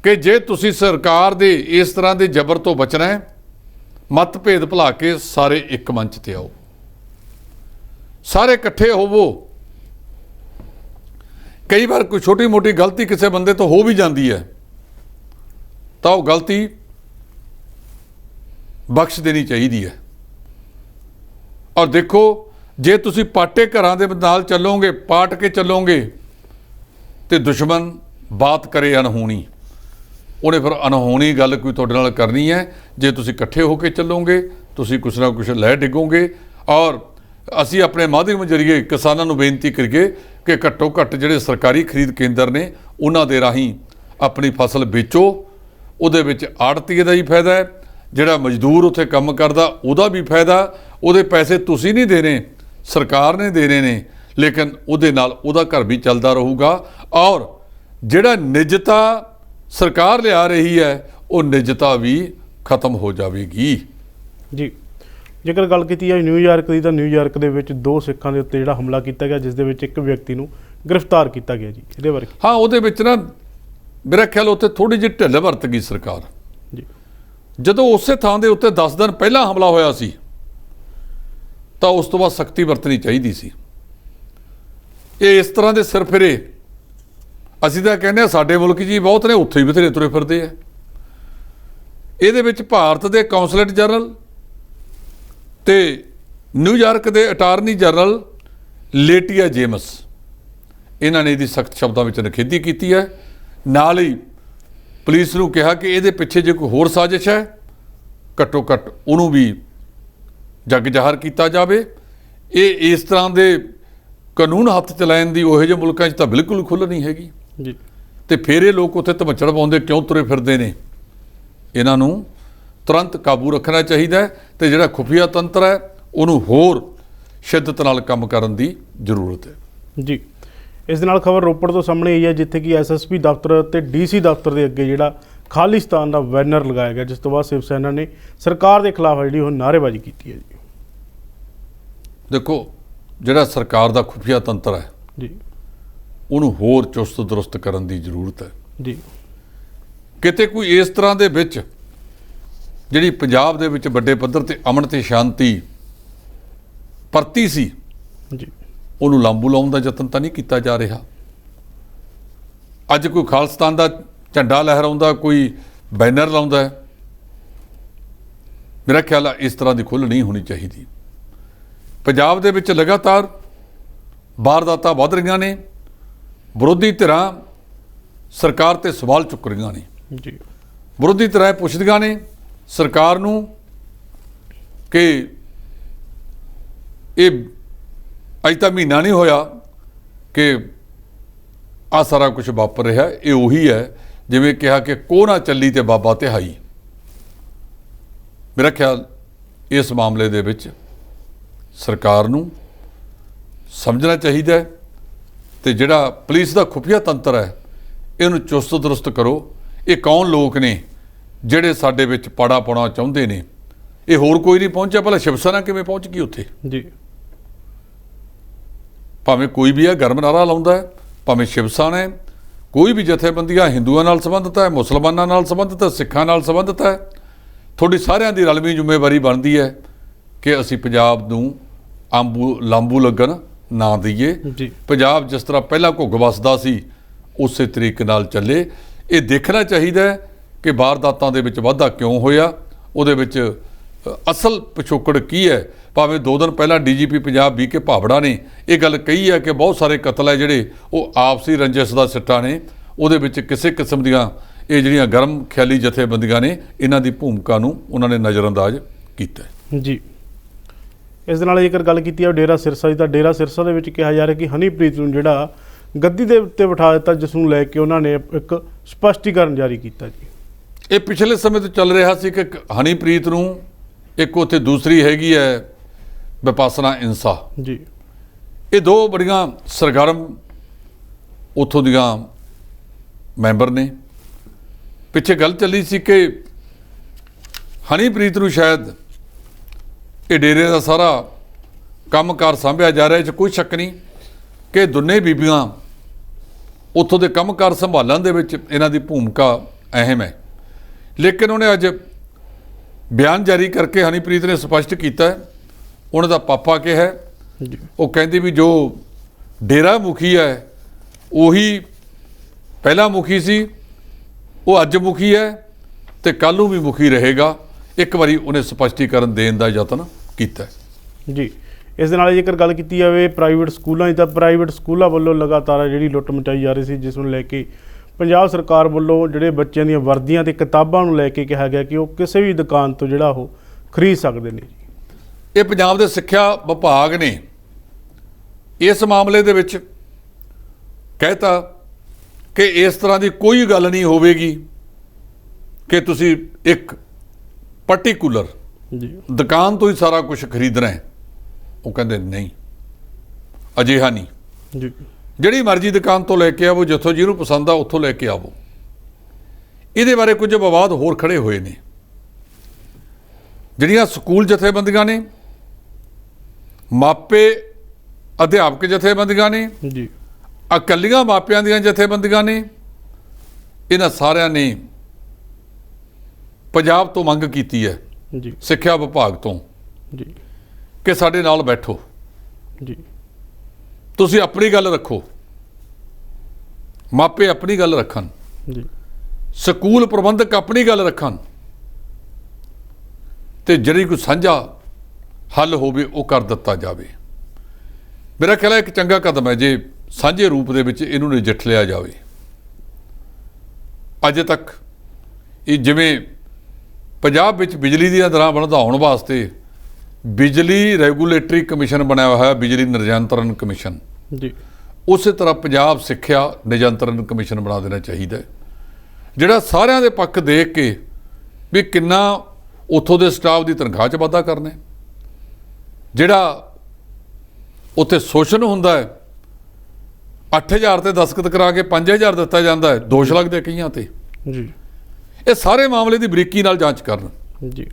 ਕਿ ਜੇ ਤੁਸੀਂ ਸਰਕਾਰ ਦੇ ਇਸ ਤਰ੍ਹਾਂ ਦੇ ਜ਼ਬਰ ਤੋਂ ਬਚਣਾ ਹੈ, ਮਤਭੇਦ ਭੁਲਾ ਕੇ ਸਾਰੇ ਇੱਕ ਮੰਚ ਤੇ ਆਓ, ਸਾਰੇ ਇਕੱਠੇ ਹੋਵੋ। ਕਈ ਵਾਰ ਕੋਈ ਛੋਟੀ ਮੋਟੀ ਗਲਤੀ ਕਿਸੇ ਬੰਦੇ ਤੋਂ ਹੋ ਵੀ ਜਾਂਦੀ ਹੈ ਤਾਂ ਉਹ ਗਲਤੀ ਬਖਸ਼ ਦੇਣੀ ਚਾਹੀਦੀ ਹੈ। ਔਰ ਦੇਖੋ, ਜੇ ਤੁਸੀਂ ਪਾਟੇ ਘਰਾਂ ਦੇ ਨਾਲ ਚੱਲੋਗੇ, ਪਾਟ ਕੇ ਚੱਲੋਗੇ, ਤੇ ਦੁਸ਼ਮਣ ਬਾਤ ਕਰੇ ਅਨਹੋਣੀ, ਉਹਨੇ ਫਿਰ ਅਨਹੋਣੀ ਗੱਲ ਕੋਈ ਤੁਹਾਡੇ ਨਾਲ ਕਰਨੀ ਹੈ। ਜੇ ਤੁਸੀਂ ਇਕੱਠੇ ਹੋ ਕੇ ਚੱਲੋਗੇ ਤੁਸੀਂ ਕੁਛ ਨਾ ਕੁਛ ਲੈ ਡਿੱਗੋਗੇ। ਔਰ ਅਸੀਂ ਆਪਣੇ ਮਾਧਿਅਮ ਜ਼ਰੀਏ ਕਿਸਾਨਾਂ ਨੂੰ ਬੇਨਤੀ ਕਰੀਏ ਕਿ ਘੱਟੋ ਘੱਟ ਜਿਹੜੇ ਸਰਕਾਰੀ ਖਰੀਦ ਕੇਂਦਰ ਨੇ ਉਹਨਾਂ ਦੇ ਰਾਹੀਂ ਆਪਣੀ ਫਸਲ ਵੇਚੋ। ਉਹਦੇ ਵਿੱਚ ਆੜ੍ਹਤੀਏ ਦਾ ਹੀ ਫਾਇਦਾ ਹੈ, ਜਿਹੜਾ ਮਜ਼ਦੂਰ ਉੱਥੇ ਕੰਮ ਕਰਦਾ ਉਹਦਾ ਵੀ ਫਾਇਦਾ। ਉਹਦੇ ਪੈਸੇ ਤੁਸੀਂ ਨਹੀਂ ਦੇਣੇ, ਸਰਕਾਰ ਨੇ ਦੇਣੇ ਨੇ, ਲੇਕਿਨ ਉਹਦੇ ਨਾਲ ਉਹਦਾ ਘਰ ਵੀ ਚੱਲਦਾ ਰਹੂਗਾ। ਔਰ ਜਿਹੜਾ ਨਿੱਜਤਾ ਸਰਕਾਰ ਲਿਆ ਰਹੀ ਹੈ ਉਹ ਨਿੱਜਤਾ ਵੀ ਖਤਮ ਹੋ ਜਾਵੇਗੀ ਜੀ। ਜੇਕਰ ਗੱਲ ਕੀਤੀ ਜਾਵੇ ਨਿਊਯਾਰਕ ਦੀ, ਤਾਂ ਨਿਊਯਾਰਕ ਦੇ ਵਿੱਚ 2 ਸਿੱਖਾਂ ਦੇ ਉੱਤੇ ਜਿਹੜਾ ਹਮਲਾ ਕੀਤਾ ਗਿਆ, ਜਿਸ ਦੇ ਵਿੱਚ ਇੱਕ ਵਿਅਕਤੀ ਨੂੰ ਗ੍ਰਿਫਤਾਰ ਕੀਤਾ ਗਿਆ ਜੀ। ਇਹਦੇ ਬਾਰੇ ਹਾਂ, ਉਹਦੇ ਵਿੱਚ ਨਾ ਮੇਰਾ ਖਿਆਲ ਉੱਥੇ ਥੋੜ੍ਹੀ ਜਿਹੀ ਢਿੱਲ ਵਰਤ ਗਈ ਸਰਕਾਰ। ਜੀ, ਜਦੋਂ ਉਸੇ ਥਾਂ ਦੇ ਉੱਤੇ 10 ਦਿਨ ਪਹਿਲਾਂ ਹਮਲਾ ਹੋਇਆ ਸੀ ਤਾਂ ਉਸ ਤੋਂ ਬਾਅਦ ਸਖਤੀ ਵਰਤਣੀ ਚਾਹੀਦੀ ਸੀ। ਇਹ ਇਸ ਤਰ੍ਹਾਂ ਦੇ ਸਿਰ ਫਿਰੇ, ਅਸੀਂ ਤਾਂ ਕਹਿੰਦੇ ਹਾਂ ਸਾਡੇ ਮੁਲਕ ਜੀ ਬਹੁਤ ਨੇ, ਉੱਥੇ ਹੀ ਬਥੇਰੇ ਤੁਰੇ ਫਿਰਦੇ ਆ। ਇਹਦੇ ਵਿੱਚ ਭਾਰਤ ਦੇ ਕੌਂਸਲੇਟ ਜਨਰਲ ਤੇ ਨਿਊਯਾਰਕ ਦੇ ਅਟਾਰਨੀ ਜਨਰਲ ਲੇਟੀਆ ਜੇਮਸ, ਇਹਨਾਂ ਨੇ ਇਹਦੀ ਸਖਤ ਸ਼ਬਦਾਂ ਵਿੱਚ ਨਿਖੇਧੀ ਕੀਤੀ ਹੈ। ਨਾਲ ਹੀ ਪੁਲਿਸ ਨੂੰ ਕਿਹਾ ਕਿ ਇਹਦੇ ਪਿੱਛੇ ਜੇ ਕੋਈ ਹੋਰ ਸਾਜ਼ਿਸ਼ ਹੈ ਘੱਟੋ ਘੱਟ ਉਹਨੂੰ ਵੀ ਜੱਗ ਜ਼ਾਹਰ ਕੀਤਾ ਜਾਵੇ। ਇਹ ਇਸ ਤਰ੍ਹਾਂ ਦੇ ਕਾਨੂੰਨ ਹੱਥ ਚਲਾਉਣ ਦੀ ਉਹੋ ਜਿਹੇ ਮੁਲਕਾਂ 'ਚ ਤਾਂ ਬਿਲਕੁਲ ਖੁੱਲ੍ਹ ਨਹੀਂ ਹੈਗੀ ਜੀ। ਤੇ ਫਿਰ ਇਹ ਲੋਕ ਉੱਥੇ ਧਮੱਚੜ ਪਾਉਂਦੇ ਕਿਉਂ ਤੁਰੇ ਫਿਰਦੇ ਨੇ? ਇਹਨਾਂ ਨੂੰ ਤੁਰੰਤ ਕਾਬੂ ਰੱਖਣਾ ਚਾਹੀਦਾ ਹੈ ਤੇ ਜਿਹੜਾ ਖੁਫੀਆ ਤੰਤਰ ਹੈ ਉਹਨੂੰ ਹੋਰ ਸ਼ਿੱਦਤ ਨਾਲ ਕੰਮ ਕਰਨ ਦੀ ਜ਼ਰੂਰਤ ਹੈ ਜੀ। ਇਸ ਦੇ ਨਾਲ ਖਬਰ ਰੋਪੜ ਤੋਂ ਸਾਹਮਣੇ ਆਈ ਹੈ, ਜਿੱਥੇ ਕਿ ਐਸਐਸਪੀ ਦਫ਼ਤਰ ਤੇ ਡੀਸੀ ਦਫ਼ਤਰ ਦੇ ਅੱਗੇ ਜਿਹੜਾ ਖਾਲਿਸਤਾਨ ਦਾ ਬੈਨਰ ਲਗਾਇਆ ਗਿਆ, ਜਿਸ ਤੋਂ ਬਾਅਦ ਸ਼ਿਵ ਸੈਨਾ ਨੇ ਸਰਕਾਰ ਦੇ ਖਿਲਾਫ ਜਿਹੜੀ ਉਹ ਨਾਅਰੇਬਾਜ਼ੀ ਕੀਤੀ ਹੈ ਜੀ। ਦੇਖੋ, ਜਿਹੜਾ ਸਰਕਾਰ ਦਾ ਖੁਫੀਆ ਤੰਤਰ ਹੈ ਜੀ, ਉਹਨੂੰ ਹੋਰ ਚੁਸਤ ਦਰੁਸਤ ਕਰਨ ਦੀ ਜ਼ਰੂਰਤ ਹੈ ਜੀ। ਕਿਤੇ ਕੋਈ ਇਸ ਤਰ੍ਹਾਂ ਦੇ ਵਿੱਚ ਜਿਹੜੀ ਪੰਜਾਬ ਦੇ ਵਿੱਚ ਵੱਡੇ ਪੱਧਰ ਤੇ ਅਮਨ ਤੇ ਸ਼ਾਂਤੀ ਪਰਤੀ ਸੀ, ਜੀ, ਉਹਨੂੰ ਲਾਂਬੂ ਲਾਉਣ ਦਾ ਯਤਨ ਤਾਂ ਨਹੀਂ ਕੀਤਾ ਜਾ ਰਿਹਾ। ਅੱਜ ਕੋਈ ਖਾਲਿਸਤਾਨ ਦਾ ਝੰਡਾ ਲਹਿਰਾਉਂਦਾ, ਕੋਈ ਬੈਨਰ ਲਾਉਂਦਾ, ਮੇਰਾ ਖਿਆਲ ਆ ਇਸ ਤਰ੍ਹਾਂ ਦੀ ਖੁੱਲ੍ਹ ਨਹੀਂ ਹੋਣੀ ਚਾਹੀਦੀ। ਪੰਜਾਬ ਦੇ ਵਿੱਚ ਲਗਾਤਾਰ ਵਾਰਦਾਤਾਂ ਵੱਧ ਰਹੀਆਂ ਨੇ, ਵਿਰੋਧੀ ਧਿਰਾਂ ਸਰਕਾਰ ਤੇ ਸਵਾਲ ਚੁੱਕ ਰਹੀਆਂ ਨੇ ਜੀ। ਵਿਰੋਧੀ ਧਿਰਾਂ ਪੁੱਛਦੀਆਂ ਨੇ ਸਰਕਾਰ ਨੂੰ ਕਿ ਇਹ ਅਜੇ ਤਾਂ ਮਹੀਨਾ ਨਹੀਂ ਹੋਇਆ ਕਿ ਆ ਸਾਰਾ ਕੁਝ ਵਾਪਰ ਰਿਹਾ। ਇਹ ਉਹੀ ਹੈ ਜਿਵੇਂ ਕਿਹਾ ਕਿ ਕੋਹ ਨਾ ਚੱਲੀ ਤੇ ਬਾਬਾ ਤਿਹਾਈ। ਮੇਰਾ ਖਿਆਲ ਇਸ ਮਾਮਲੇ ਦੇ ਵਿੱਚ ਸਰਕਾਰ ਨੂੰ ਸਮਝਣਾ ਚਾਹੀਦਾ ਹੈ ਤੇ ਜਿਹੜਾ ਪੁਲਿਸ ਦਾ ਖੁਫੀਆ ਤੰਤਰ ਹੈ ਇਹਨੂੰ ਚੁਸਤ ਦਰੁਸਤ ਕਰੋ। ਇਹ ਕੌਣ ਲੋਕ ਨੇ ਜਿਹੜੇ ਸਾਡੇ ਵਿੱਚ ਪਾੜਾ ਪਾਉਣਾ ਚਾਹੁੰਦੇ ਨੇ? ਇਹ ਹੋਰ ਕੋਈ ਨਹੀਂ ਪਹੁੰਚਿਆ, ਭਲਾ ਸ਼ਿਵ ਸੈਨਾ ਕਿਵੇਂ ਪਹੁੰਚ ਗਈ ਉੱਥੇ? ਜੀ, ਭਾਵੇਂ ਕੋਈ ਵੀ ਹੈ ਗਰਮ ਨਾਰਾ ਲਾਉਂਦਾ ਹੈ, ਭਾਵੇਂ ਸ਼ਿਵ ਸੈਨਾ ਹੈ, ਕੋਈ ਵੀ ਜਥੇਬੰਦੀਆਂ ਹਿੰਦੂਆਂ ਨਾਲ ਸੰਬੰਧਿਤ ਹੈ, ਮੁਸਲਮਾਨਾਂ ਨਾਲ ਸੰਬੰਧਿਤ ਹੈ, ਸਿੱਖਾਂ ਨਾਲ ਸੰਬੰਧਿਤ ਹੈ। ਤੁਹਾਡੀ ਸਾਰਿਆਂ ਦੀ ਰਲਵੀਂ ਜ਼ਿੰਮੇਵਾਰੀ ਬਣਦੀ ਹੈ ਕਿ ਅਸੀਂ ਪੰਜਾਬ ਨੂੰ ਲਾਂਬੂ ਲੱਗਣ ਨਾ ਦਈਏ। ਪੰਜਾਬ ਜਿਸ ਤਰ੍ਹਾਂ ਪਹਿਲਾਂ ਘੁੱਗ ਵਸਦਾ ਸੀ ਉਸੇ ਤਰੀਕੇ ਨਾਲ ਚੱਲੇ। ਇਹ ਦੇਖਣਾ ਚਾਹੀਦਾ ਹੈ ਕਿ ਵਾਰਦਾਤਾਂ ਦੇ ਵਿੱਚ ਵਾਧਾ ਕਿਉਂ ਹੋਇਆ, ਉਹਦੇ ਵਿੱਚ ਅਸਲ ਪਿਛੋਕੜ ਕੀ ਹੈ। ਭਾਵੇਂ 2 ਦਿਨ ਪਹਿਲਾਂ DGP ਪੰਜਾਬ ਵੀ ਕੇ ਭਾਵੜਾ ਨੇ ਇਹ ਗੱਲ ਕਹੀ ਹੈ ਕਿ ਬਹੁਤ ਸਾਰੇ ਕਤਲ ਹੈ ਜਿਹੜੇ ਉਹ ਆਪਸੀ ਰੰਜਿਸ਼ ਦਾ ਸਿੱਟਾ ਨੇ, ਉਹਦੇ ਵਿੱਚ ਕਿਸੇ ਕਿਸਮ ਦੀਆਂ ਇਹ ਜਿਹੜੀਆਂ ਗਰਮ ਖਿਆਲੀ ਜਥੇਬੰਦੀਆਂ ਨੇ ਇਹਨਾਂ ਦੀ ਭੂਮਿਕਾ ਨੂੰ ਉਹਨਾਂ ਨੇ ਨਜ਼ਰਅੰਦਾਜ਼ ਕੀਤਾ ਜੀ। ਇਸ ਦੇ ਨਾਲ ਜੇਕਰ ਗੱਲ ਕੀਤੀ ਹੈ ਡੇਰਾ ਸਿਰਸਾ ਦੀ, ਤਾਂ ਡੇਰਾ ਸਿਰਸਾ ਦੇ ਵਿੱਚ ਕਿਹਾ ਜਾ ਰਿਹਾ ਕਿ ਹਨੀਪ੍ਰੀਤ ਨੂੰ ਜਿਹੜਾ ਗੱਦੀ ਦੇ ਉੱਤੇ ਬਿਠਾ ਦਿੱਤਾ, ਜਿਸ ਨੂੰ ਲੈ ਕੇ ਉਹਨਾਂ ਨੇ ਇੱਕ ਸਪਸ਼ਟੀਕਰਨ ਜਾਰੀ ਕੀਤਾ ਜੀ। ਇਹ ਪਿਛਲੇ ਸਮੇਂ ਤੋਂ ਚੱਲ ਰਿਹਾ ਸੀ ਕਿ ਹਨੀਪ੍ਰੀਤ ਨੂੰ ਇੱਕ ਉੱਥੇ ਦੂਸਰੀ ਹੈਗੀ ਹੈ ਵਿਪਾਸਨਾ ਇੰਸਾ ਜੀ, ਇਹ 2 ਬੜੀਆਂ ਸਰਗਰਮ ਉੱਥੋਂ ਦੀਆਂ ਮੈਂਬਰ ਨੇ। ਪਿੱਛੇ ਗੱਲ ਚੱਲੀ ਸੀ ਕਿ ਹਨੀਪ੍ਰੀਤ ਨੂੰ ਸ਼ਾਇਦ ਇਹ ਡੇਰੇ ਦਾ ਸਾਰਾ ਕੰਮਕਾਰ ਸੰਭਿਆ ਜਾ ਰਿਹਾ। ਇਹ 'ਚ ਕੋਈ ਸ਼ੱਕ ਨਹੀਂ ਕਿ ਦੋਨੇ ਬੀਬੀਆਂ ਉੱਥੋਂ ਦੇ ਕੰਮਕਾਰ ਸੰਭਾਲਣ ਦੇ ਵਿੱਚ ਇਹਨਾਂ ਦੀ ਭੂਮਿਕਾ ਅਹਿਮ ਹੈ। ਲੇਕਿਨ ਉਹਨੇ ਅੱਜ ਬਿਆਨ ਜਾਰੀ ਕਰਕੇ ਹਨੀਪ੍ਰੀਤ ਨੇ ਸਪਸ਼ਟ ਕੀਤਾ ਹੈ, ਉਹਨਾਂ ਦਾ ਪਾਪਾ ਕਿਹਾ ਹੈ। ਉਹ ਕਹਿੰਦੇ ਵੀ ਜੋ ਡੇਰਾ ਮੁਖੀ ਹੈ ਉਹੀ ਪਹਿਲਾ ਮੁਖੀ ਸੀ, ਉਹ ਅੱਜ ਮੁਖੀ ਹੈ ਤੇ ਕੱਲ੍ਹ ਨੂੰ ਵੀ ਮੁਖੀ ਰਹੇਗਾ। ਇੱਕ ਵਾਰੀ ਉਹਨੇ ਸਪਸ਼ਟੀਕਰਨ ਦੇਣ ਦਾ ਯਤਨ ਕੀਤਾ ਜੀ। ਇਸ ਦੇ ਨਾਲ ਜੇਕਰ ਗੱਲ ਕੀਤੀ ਜਾਵੇ ਪ੍ਰਾਈਵੇਟ ਸਕੂਲਾਂ ਦੀ, ਤਾਂ ਪ੍ਰਾਈਵੇਟ ਸਕੂਲਾਂ ਵੱਲੋਂ ਲਗਾਤਾਰ ਜਿਹੜੀ ਲੁੱਟ ਮਚਾਈ ਜਾ ਰਹੀ ਸੀ, ਜਿਸ ਨੂੰ ਲੈ ਕੇ ਪੰਜਾਬ ਸਰਕਾਰ ਵੱਲੋਂ ਜਿਹੜੇ ਬੱਚਿਆਂ ਦੀਆਂ ਵਰਦੀਆਂ ਤੇ ਕਿਤਾਬਾਂ ਨੂੰ ਲੈ ਕੇ ਕਿਹਾ ਗਿਆ ਕਿ ਉਹ ਕਿਸੇ ਵੀ ਦੁਕਾਨ ਤੋਂ ਜਿਹੜਾ ਉਹ ਖਰੀਦ ਸਕਦੇ ਨੇ ਜੀ। ਇਹ ਪੰਜਾਬ ਦੇ ਸਿੱਖਿਆ ਵਿਭਾਗ ਨੇ ਇਸ ਮਾਮਲੇ ਦੇ ਵਿੱਚ ਕਹਿਤਾ ਕਿ ਇਸ ਤਰ੍ਹਾਂ ਦੀ ਕੋਈ ਗੱਲ ਨਹੀਂ ਹੋਵੇਗੀ ਕਿ ਤੁਸੀਂ ਇੱਕ ਪਾਰਟੀਕੂਲਰ ਜੀ ਦੁਕਾਨ ਤੋਂ ਹੀ ਸਾਰਾ ਕੁਝ ਖਰੀਦਣਾ ਹੈ। ਉਹ ਕਹਿੰਦੇ ਨਹੀਂ, ਅਜਿਹਾ ਨਹੀਂ, ਜੀ ਜਿਹੜੀ ਮਰਜ਼ੀ ਦੁਕਾਨ ਤੋਂ ਲੈ ਕੇ ਆਵੋ, ਜਿੱਥੋਂ ਜਿਹਨੂੰ ਪਸੰਦ ਆ ਉੱਥੋਂ ਲੈ ਕੇ ਆਵੋ। ਇਹਦੇ ਬਾਰੇ ਕੁਝ ਵਿਵਾਦ ਹੋਰ ਖੜੇ ਹੋਏ ਨੇ। ਜਿਹੜੀਆਂ ਸਕੂਲ ਜਥੇਬੰਦੀਆਂ ਨੇ, ਮਾਪੇ ਅਧਿਆਪਕ ਜਥੇਬੰਦੀਆਂ ਨੇ ਜੀ, ਇਕੱਲੀਆਂ ਮਾਪਿਆਂ ਦੀਆਂ ਜਥੇਬੰਦੀਆਂ ਨੇ, ਇਹਨਾਂ ਸਾਰਿਆਂ ਨੇ ਪੰਜਾਬ ਤੋਂ ਮੰਗ ਕੀਤੀ ਹੈ ਜੀ, ਸਿੱਖਿਆ ਵਿਭਾਗ ਤੋਂ ਜੀ, ਕਿ ਸਾਡੇ ਨਾਲ ਬੈਠੋ, ਜੀ, ਤੁਸੀਂ ਆਪਣੀ ਗੱਲ ਰੱਖੋ, ਮਾਪੇ ਆਪਣੀ ਗੱਲ ਰੱਖਣ, ਜੀ, ਸਕੂਲ ਪ੍ਰਬੰਧਕ ਆਪਣੀ ਗੱਲ ਰੱਖਣ ਤੇ ਜਿਹੜੀ ਕੋਈ ਸਾਂਝਾ ਹੱਲ ਹੋਵੇ ਉਹ ਕਰ ਦਿੱਤਾ ਜਾਵੇ। ਮੇਰਾ ਖਿਆਲ ਹੈ ਇੱਕ ਚੰਗਾ ਕਦਮ ਹੈ ਜੇ ਸਾਂਝੇ ਰੂਪ ਦੇ ਵਿੱਚ ਇਹਨੂੰ ਨਜਿੱਠ ਲਿਆ ਜਾਵੇ। ਅਜੇ ਤੱਕ ਇਹ ਜਿਵੇਂ ਪੰਜਾਬ ਵਿੱਚ ਬਿਜਲੀ ਦੀਆਂ ਦਰਾਂ ਵਧਾਉਣ ਵਾਸਤੇ ਬਿਜਲੀ ਰੈਗੂਲੇਟਰੀ ਕਮਿਸ਼ਨ ਬਣਿਆ ਹੋਇਆ, ਬਿਜਲੀ ਨਿਯੰਤਰਣ ਕਮਿਸ਼ਨ, ਜੀ, ਉਸੇ ਤਰ੍ਹਾਂ ਪੰਜਾਬ ਸਿੱਖਿਆ ਨਿਯੰਤਰਣ ਕਮਿਸ਼ਨ ਬਣਾ ਦੇਣਾ ਚਾਹੀਦਾ ਹੈ, ਜਿਹੜਾ ਸਾਰਿਆਂ ਦੇ ਪੱਖ ਦੇਖ ਕੇ ਵੀ ਕਿੰਨਾ ਉੱਥੋਂ ਦੇ ਸਟਾਫ ਦੀ ਤਨਖਾਹ 'ਚ ਵਾਧਾ ਕਰਨਾ, ਜਿਹੜਾ ਉੱਥੇ ਸ਼ੋਸ਼ਣ ਹੁੰਦਾ ਹੈ 8000 ਤੇ ਦਸਤਖਤ ਕਰਾ ਕੇ 5000 ਦਿੱਤਾ ਜਾਂਦਾ ਹੈ, ਦੋਸ਼ ਲੱਗਦੇ ਕਈਆਂ ਤੇ। ਜੀ, ਇਹ ਸਾਰੇ ਮਾਮਲੇ ਦੀ ਬਰੀਕੀ ਨਾਲ ਜਾਂਚ ਕਰਨ। ਜੀ,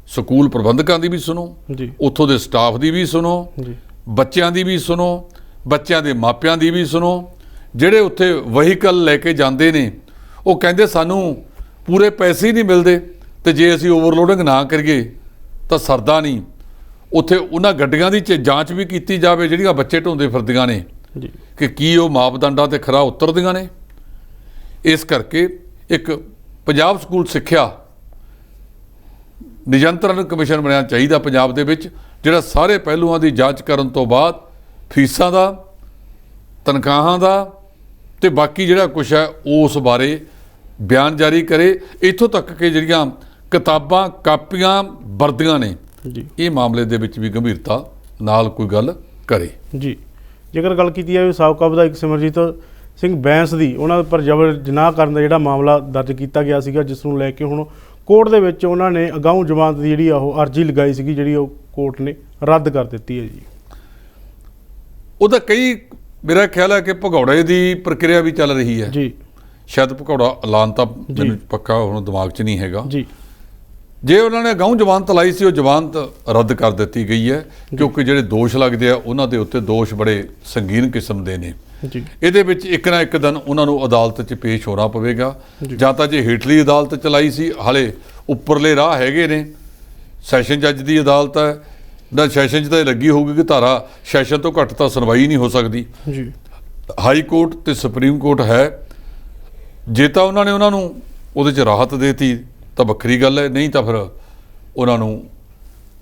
ਸਕੂਲ ਪ੍ਰਬੰਧਕਾਂ ਦੀ ਵੀ ਸੁਣੋ, ਜੀ, ਉੱਥੋਂ ਦੇ ਸਟਾਫ ਦੀ ਵੀ ਸੁਣੋ, ਜੀ, ਬੱਚਿਆਂ ਦੀ ਵੀ ਸੁਣੋ, ਬੱਚਿਆਂ ਦੇ ਮਾਪਿਆਂ ਦੀ ਵੀ ਸੁਣੋ। ਜਿਹੜੇ ਉੱਥੇ ਵਹੀਕਲ ਲੈ ਕੇ ਜਾਂਦੇ ਨੇ ਉਹ ਕਹਿੰਦੇ ਸਾਨੂੰ ਪੂਰੇ ਪੈਸੇ ਹੀ ਨਹੀਂ ਮਿਲਦੇ ਤੇ ਜੇ ਅਸੀਂ ਓਵਰਲੋਡਿੰਗ ਨਾ ਕਰੀਏ ਤਾਂ ਸਰਦਾ ਨਹੀਂ। ਉੱਥੇ ਉਹਨਾਂ ਗੱਡੀਆਂ ਦੀ ਜਾਂਚ ਵੀ ਕੀਤੀ ਜਾਵੇ ਜਿਹੜੀਆਂ ਬੱਚੇ ਢੋਂਦੇ ਫਿਰਦੀਆਂ ਨੇ ਜੀ ਕਿ ਕੀ ਉਹ ਮਾਪਦੰਡਾਂ ਤੇ ਖਰਾ ਉਤਰਦੀਆਂ ਨੇ। ਇਸ ਕਰਕੇ ਇੱਕ ਪੰਜਾਬ ਸਕੂਲ ਸਿੱਖਿਆ ਨਿਯੰਤਰਣ ਕਮਿਸ਼ਨ ਬਣਿਆ ਚਾਹੀਦਾ ਪੰਜਾਬ ਦੇ ਵਿੱਚ, ਜਿਹੜਾ ਸਾਰੇ ਪਹਿਲੂਆਂ ਦੀ ਜਾਂਚ ਕਰਨ ਤੋਂ ਬਾਅਦ ਫੀਸਾਂ ਦਾ, ਤਨਖਾਹਾਂ ਦਾ ਤੇ ਬਾਕੀ ਜਿਹੜਾ ਕੁਛ ਹੈ ਉਸ ਬਾਰੇ ਬਿਆਨ ਜਾਰੀ ਕਰੇ। ਇੱਥੋਂ ਤੱਕ ਕਿ ਜਿਹੜੀਆਂ ਕਿਤਾਬਾਂ, ਕਾਪੀਆਂ, ਵਰਦੀਆਂ ਨੇ ਜੀ ਇਹ ਮਾਮਲੇ ਦੇ ਵਿੱਚ ਵੀ ਗੰਭੀਰਤਾ ਨਾਲ ਕੋਈ ਗੱਲ ਕਰੇ। ਜੀ ਜੇਕਰ ਗੱਲ ਕੀਤੀ ਜਾਵੇ ਸਾਬਕਾ ਵਿਧਾਇਕ ਸਿਮਰਜੀਤ ਸਿੰਘ ਬੈਂਸ ਦੀ, ਉਹਨਾਂ ਉੱਪਰ ਜ਼ਬਰ ਜਨਾਹ ਕਰਨ ਦਾ ਜਿਹੜਾ ਮਾਮਲਾ ਦਰਜ ਕੀਤਾ ਗਿਆ ਸੀਗਾ, ਜਿਸ ਨੂੰ ਲੈ ਕੇ ਹੁਣ ਕੋਰਟ ਦੇ ਵਿੱਚ ਉਹਨਾਂ ਨੇ ਅਗਾਊਂ ਜ਼ਮਾਨਤ ਦੀ ਜਿਹੜੀ ਉਹ ਅਰਜ਼ੀ ਲਗਾਈ ਸੀਗੀ, ਜਿਹੜੀ ਉਹ ਕੋਰਟ ਨੇ ਰੱਦ ਕਰ ਦਿੱਤੀ ਹੈ ਜੀ। ਉਹਦਾ ਕਈ ਮੇਰਾ ਖਿਆਲ ਹੈ ਕਿ ਭਗੌੜੇ ਦੀ ਪ੍ਰਕਿਰਿਆ ਵੀ ਚੱਲ ਰਹੀ ਹੈ ਜੀ। ਸ਼ਾਇਦ ਭਗੌੜਾ ਐਲਾਨ ਤਾਂ ਮੈਨੂੰ ਪੱਕਾ ਹੁਣ ਦਿਮਾਗ 'ਚ ਨਹੀਂ ਹੈਗਾ ਜੀ। ਜੇ ਉਹਨਾਂ ਨੇ ਅਗਾਊਂ ਜ਼ਮਾਨਤ ਲਾਈ ਸੀ, ਉਹ ਜ਼ਮਾਨਤ ਰੱਦ ਕਰ ਦਿੱਤੀ ਗਈ ਹੈ, ਕਿਉਂਕਿ ਜਿਹੜੇ ਦੋਸ਼ ਲੱਗਦੇ ਆ ਉਹਨਾਂ ਦੇ ਉੱਤੇ ਦੋਸ਼ ਬੜੇ ਸੰਗੀਨ ਕਿਸਮ ਦੇ ਨੇ। ਜੀ ਇਹਦੇ ਵਿੱਚ ਇੱਕ ਨਾ ਇੱਕ ਦਿਨ ਉਹਨਾਂ ਨੂੰ ਅਦਾਲਤ 'ਚ ਪੇਸ਼ ਹੋਣਾ ਪਵੇਗਾ। ਜਾਂ ਤਾਂ ਜੇ ਹੇਠਲੀ ਅਦਾਲਤ ਚਲਾਈ ਸੀ, ਹਾਲੇ ਉੱਪਰਲੇ ਰਾਹ ਹੈਗੇ ਨੇ। ਸੈਸ਼ਨ ਜੱਜ ਦੀ ਅਦਾਲਤ ਹੈ ਨਾ, ਸੈਸ਼ਨ 'ਚ ਤਾਂ ਇਹ ਲੱਗੀ ਹੋਊਗੀ ਕਿ ਧਾਰਾ ਸੈਸ਼ਨ ਤੋਂ ਘੱਟ ਤਾਂ ਸੁਣਵਾਈ ਨਹੀਂ ਹੋ ਸਕਦੀ। ਜੀ ਹਾਈ ਕੋਰਟ ਤੇ ਸੁਪਰੀਮ ਕੋਰਟ ਹੈ। ਜੇ ਤਾਂ ਉਹਨਾਂ ਨੇ ਉਹਨਾਂ ਨੂੰ ਉਹਦੇ 'ਚ ਰਾਹਤ ਦੇਤੀ ਤਾਂ ਵੱਖਰੀ ਗੱਲ ਹੈ, ਨਹੀਂ ਤਾਂ ਫਿਰ ਉਹਨਾਂ ਨੂੰ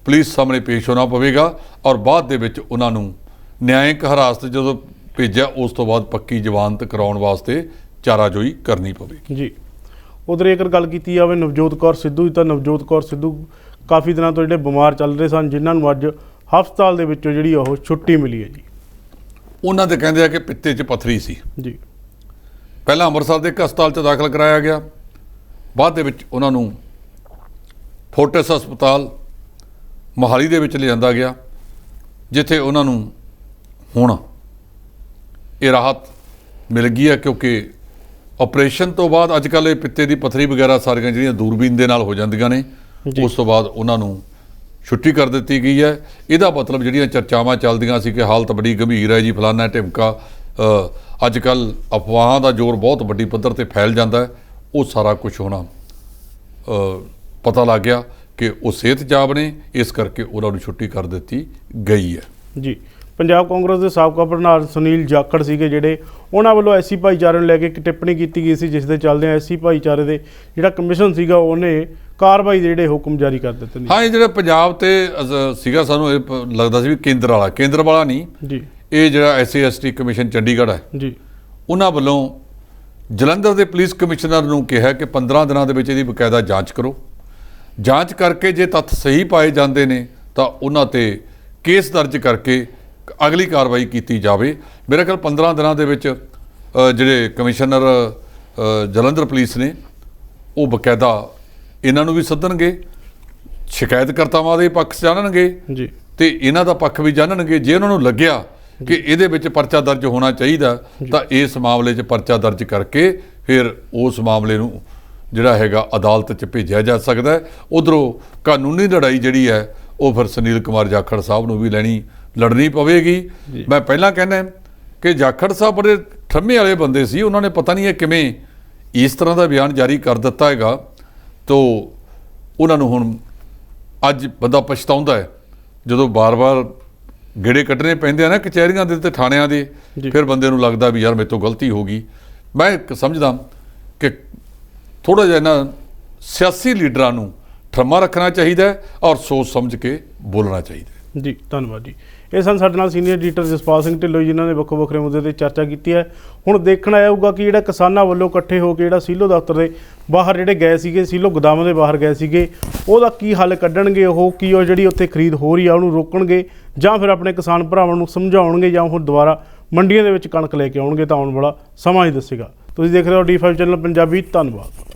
ਪੁਲਿਸ ਸਾਹਮਣੇ ਪੇਸ਼ ਹੋਣਾ ਪਵੇਗਾ ਔਰ ਬਾਅਦ ਦੇ ਵਿੱਚ ਉਹਨਾਂ ਨੂੰ ਨਿਆਇਕ ਹਿਰਾਸਤ ਜਦੋਂ ਭੇਜਿਆ ਉਸ ਤੋਂ ਬਾਅਦ ਪੱਕੀ ਜ਼ਮਾਨਤ ਕਰਾਉਣ ਵਾਸਤੇ ਚਾਰਾਜੋਈ ਕਰਨੀ ਪਵੇਗੀ। ਜੀ ਉਧਰ ਜੇਕਰ ਗੱਲ ਕੀਤੀ ਜਾਵੇ ਨਵਜੋਤ ਕੌਰ ਸਿੱਧੂ ਦੀ, ਤਾਂ ਨਵਜੋਤ ਕੌਰ ਸਿੱਧੂ ਕਾਫੀ ਦਿਨਾਂ ਤੋਂ ਜਿਹੜੇ ਬਿਮਾਰ ਚੱਲ ਰਹੇ ਸਨ, ਜਿਨ੍ਹਾਂ ਨੂੰ ਅੱਜ ਹਸਪਤਾਲ ਦੇ ਵਿੱਚੋਂ ਜਿਹੜੀ ਉਹ ਛੁੱਟੀ ਮਿਲੀ ਹੈ ਜੀ। ਉਹਨਾਂ ਦੇ ਕਹਿੰਦੇ ਆ ਕਿ ਪਿੱਤੇ 'ਚ ਪੱਥਰੀ ਸੀ। ਜੀ ਪਹਿਲਾਂ ਅੰਮ੍ਰਿਤਸਰ ਦੇ ਇੱਕ ਹਸਪਤਾਲ 'ਚ ਦਾਖਲ ਕਰਾਇਆ ਗਿਆ, ਬਾਅਦ ਦੇ ਵਿੱਚ ਉਹਨਾਂ ਨੂੰ ਫੋਰਟਿਸ ਹਸਪਤਾਲ ਮੋਹਾਲੀ ਦੇ ਵਿੱਚ ਲਿਆਂਦਾ ਗਿਆ, ਜਿੱਥੇ ਉਹਨਾਂ ਨੂੰ ਹੁਣ ਇਹ ਰਾਹਤ ਮਿਲ ਗਈ ਹੈ, ਕਿਉਂਕਿ ਆਪਰੇਸ਼ਨ ਤੋਂ ਬਾਅਦ ਅੱਜ ਕੱਲ੍ਹ ਇਹ ਪਿੱਤੇ ਦੀ ਪੱਥਰੀ ਵਗੈਰਾ ਸਾਰੀਆਂ ਜਿਹੜੀਆਂ ਦੂਰਬੀਨ ਦੇ ਨਾਲ ਹੋ ਜਾਂਦੀਆਂ ਨੇ, ਉਸ ਤੋਂ ਬਾਅਦ ਉਹਨਾਂ ਨੂੰ ਛੁੱਟੀ ਕਰ ਦਿੱਤੀ ਗਈ ਹੈ। ਇਹਦਾ ਮਤਲਬ ਜਿਹੜੀਆਂ ਚਰਚਾਵਾਂ ਚੱਲਦੀਆਂ ਸੀ ਕਿ ਹਾਲਤ ਬੜੀ ਗੰਭੀਰ ਹੈ ਜੀ, ਫਲਾਨਾ ਢਿਮਕਾ, ਅੱਜ ਕੱਲ੍ਹ ਅਫਵਾਹਾਂ ਦਾ ਜ਼ੋਰ ਬਹੁਤ ਵੱਡੀ ਪੱਧਰ 'ਤੇ ਫੈਲ ਜਾਂਦਾ ਹੈ, ਉਹ ਸਾਰਾ ਕੁਝ ਹੋਣਾ ਪਤਾ ਲੱਗ ਗਿਆ ਕਿ ਉਹ ਸਿਹਤਯਾਬ ਨੇ, ਇਸ ਕਰਕੇ ਉਹਨਾਂ ਨੂੰ ਛੁੱਟੀ ਕਰ ਦਿੱਤੀ ਗਈ ਹੈ। ਜੀ ਪੰਜਾਬ ਕਾਂਗਰਸ ਦੇ ਸਾਬਕਾ ਪ੍ਰਧਾਨ ਸੁਨੀਲ ਜਾਖੜ ਸੀਗੇ, ਜਿਹੜੇ ਉਹਨਾਂ ਵੱਲੋਂ ਐਸੀ ਭਾਈਚਾਰੇ ਨੂੰ ਲੈ ਕੇ ਇੱਕ ਟਿੱਪਣੀ ਕੀਤੀ ਗਈ ਸੀ, ਜਿਸ ਦੇ ਚੱਲਦਿਆਂ ਐਸੀ ਭਾਈਚਾਰੇ ਦੇ ਜਿਹੜਾ ਕਮਿਸ਼ਨ ਸੀਗਾ ਉਹਨੇ ਕਾਰਵਾਈ ਦੇ ਜਿਹੜੇ ਹੁਕਮ ਜਾਰੀ ਕਰ ਦਿੱਤੇ ਨੇ। ਹਾਂ, ਇਹ ਜਿਹੜਾ ਪੰਜਾਬ ਤੇ ਸੀਗਾ, ਸਾਨੂੰ ਇਹ ਲੱਗਦਾ ਸੀ ਵੀ ਕੇਂਦਰ ਵਾਲਾ ਨਹੀਂ ਜੀ। ਇਹ ਜਿਹੜਾ SC/ST ਕਮਿਸ਼ਨ ਚੰਡੀਗੜ੍ਹ ਹੈ ਜੀ, ਉਹਨਾਂ ਵੱਲੋਂ ਜਲੰਧਰ ਦੇ ਪੁਲਿਸ ਕਮਿਸ਼ਨਰ ਨੂੰ ਕਿਹਾ ਕਿ 15 ਦਿਨਾਂ ਦੇ ਵਿੱਚ ਇਹਦੀ ਬਕਾਇਦਾ ਜਾਂਚ ਕਰੋ। ਜਾਂਚ ਕਰਕੇ ਜੇ ਤੱਥ ਸਹੀ ਪਾਏ ਜਾਂਦੇ ਨੇ ਤਾਂ ਉਹਨਾਂ ਤੇ ਕੇਸ ਦਰਜ ਕਰਕੇ ਅਗਲੀ ਕਾਰਵਾਈ ਕੀਤੀ ਜਾਵੇ। ਮੇਰੇ ਖਿਆਲ 15 ਦਿਨਾਂ ਦੇ ਵਿੱਚ ਜਿਹੜੇ ਕਮਿਸ਼ਨਰ ਜਲੰਧਰ ਪੁਲਿਸ ਨੇ ਉਹ ਬਕਾਇਦਾ ਇਹਨਾਂ ਨੂੰ ਵੀ ਸੱਦਣਗੇ, ਸ਼ਿਕਾਇਤਕਰਤਾਵਾਂ ਦੇ ਪੱਖ ਜਾਣਨਗੇ ਜੀ, ਤੇ ਇਹਨਾਂ ਦਾ ਪੱਖ ਵੀ ਜਾਣਨਗੇ। ਜੇ ਉਹਨਾਂ ਨੂੰ ਲੱਗਿਆ ਕਿ ਇਹਦੇ ਵਿੱਚ ਪਰਚਾ ਦਰਜ ਹੋਣਾ ਚਾਹੀਦਾ ਤਾਂ ਇਸ ਮਾਮਲੇ 'ਚ ਪਰਚਾ ਦਰਜ ਕਰਕੇ ਫਿਰ ਉਸ ਮਾਮਲੇ ਨੂੰ ਜਿਹੜਾ ਹੈਗਾ ਅਦਾਲਤ 'ਚ ਭੇਜਿਆ ਜਾ ਸਕਦਾ ਹੈ। ਉੱਧਰੋਂ ਕਾਨੂੰਨੀ ਲੜਾਈ ਜਿਹੜੀ ਹੈ ਉਹ ਫਿਰ ਸੁਨੀਲ ਕੁਮਾਰ ਜਾਖੜ ਸਾਹਿਬ ਨੂੰ ਵੀ ਲੜਨੀ ਪਵੇਗੀ। ਮੈਂ ਪਹਿਲਾਂ ਕਹਿੰਦਾ ਕਿ ਜਾਖੜ ਸਾਹਿਬ ਬੜੇ ਠੰਮੇ ਵਾਲੇ ਬੰਦੇ ਸੀ, ਉਹਨਾਂ ਨੇ ਪਤਾ ਨਹੀਂ ਇਹ ਕਿਵੇਂ ਇਸ ਤਰ੍ਹਾਂ ਦਾ ਬਿਆਨ ਜਾਰੀ ਕਰ ਦਿੱਤਾ ਹੈਗਾ। ਤੋ ਉਹਨਾਂ ਨੂੰ ਹੁਣ ਅੱਜ ਬੰਦਾ ਪਛਤਾਉਂਦਾ ਹੈ, ਜਦੋਂ ਬਾਰ-ਬਾਰ ਗੇੜੇ ਕੱਢਣੇ ਪੈਂਦੇ ਆ ਨਾ ਕਚਹਿਰੀਆਂ ਦੇ ਤੇ ਥਾਣਿਆਂ ਦੇ, ਫਿਰ ਬੰਦੇ ਨੂੰ ਲੱਗਦਾ ਵੀ ਯਾਰ ਮੇਰੇ ਤੋਂ ਗਲਤੀ ਹੋ ਗਈ। ਮੈਂ ਸਮਝਦਾ ਕਿ ਥੋੜ੍ਹਾ ਜਿਹਾ ਇਹਨਾਂ ਸਿਆਸੀ ਲੀਡਰਾਂ ਨੂੰ ਠਰਮਾ ਰੱਖਣਾ ਚਾਹੀਦਾ ਹੈ ਔਰ ਸੋਚ ਸਮਝ ਕੇ ਬੋਲਣਾ ਚਾਹੀਦਾ ਹੈ। ਜੀ ਧੰਨਵਾਦ ਜੀ। ਇਹ ਸਨ ਸਾਡੇ ਨਾਲ ਸੀਨੀਅਰ ਐਡੀਟਰ ਜਸਪਾਲ ਸਿੰਘ ਢਿੱਲੋਂ, ਜਿਨ੍ਹਾਂ ਨੇ ਵੱਖੋ ਵੱਖਰੇ ਮੁੱਦੇ 'ਤੇ ਚਰਚਾ ਕੀਤੀ ਹੈ। ਹੁਣ ਦੇਖਣਾ ਆਊਗਾ ਕਿ ਜਿਹੜਾ ਕਿਸਾਨਾਂ ਵੱਲੋਂ ਇਕੱਠੇ ਹੋ ਕੇ ਜਿਹੜਾ ਸੀਲੋ ਦਫ਼ਤਰ ਦੇ ਬਾਹਰ ਜਿਹੜੇ ਗਏ ਸੀਗੇ, ਸੀਲੋ ਗੋਦਾਮਾਂ ਦੇ ਬਾਹਰ ਗਏ ਸੀਗੇ, ਉਹਦਾ ਕੀ ਹੱਲ ਕੱਢਣਗੇ ਉਹ, ਕੀ ਉਹ ਜਿਹੜੀ ਉੱਥੇ ਖਰੀਦ ਹੋ ਰਹੀ ਆ ਉਹਨੂੰ ਰੋਕਣਗੇ ਜਾਂ ਫਿਰ ਆਪਣੇ ਕਿਸਾਨ ਭਰਾਵਾਂ ਨੂੰ ਸਮਝਾਉਣਗੇ ਜਾਂ ਹੁਣ ਦੁਬਾਰਾ ਮੰਡੀਆਂ ਦੇ ਵਿੱਚ ਕਣਕ ਲੈ ਕੇ ਆਉਣਗੇ, ਤਾਂ ਆਉਣ ਵਾਲਾ ਸਮਾਂ ਹੀ ਦੱਸੇਗਾ। ਤੁਸੀਂ ਦੇਖ ਰਹੇ ਹੋ D5 ਚੈਨਲ ਪੰਜਾਬੀ। ਧੰਨਵਾਦ।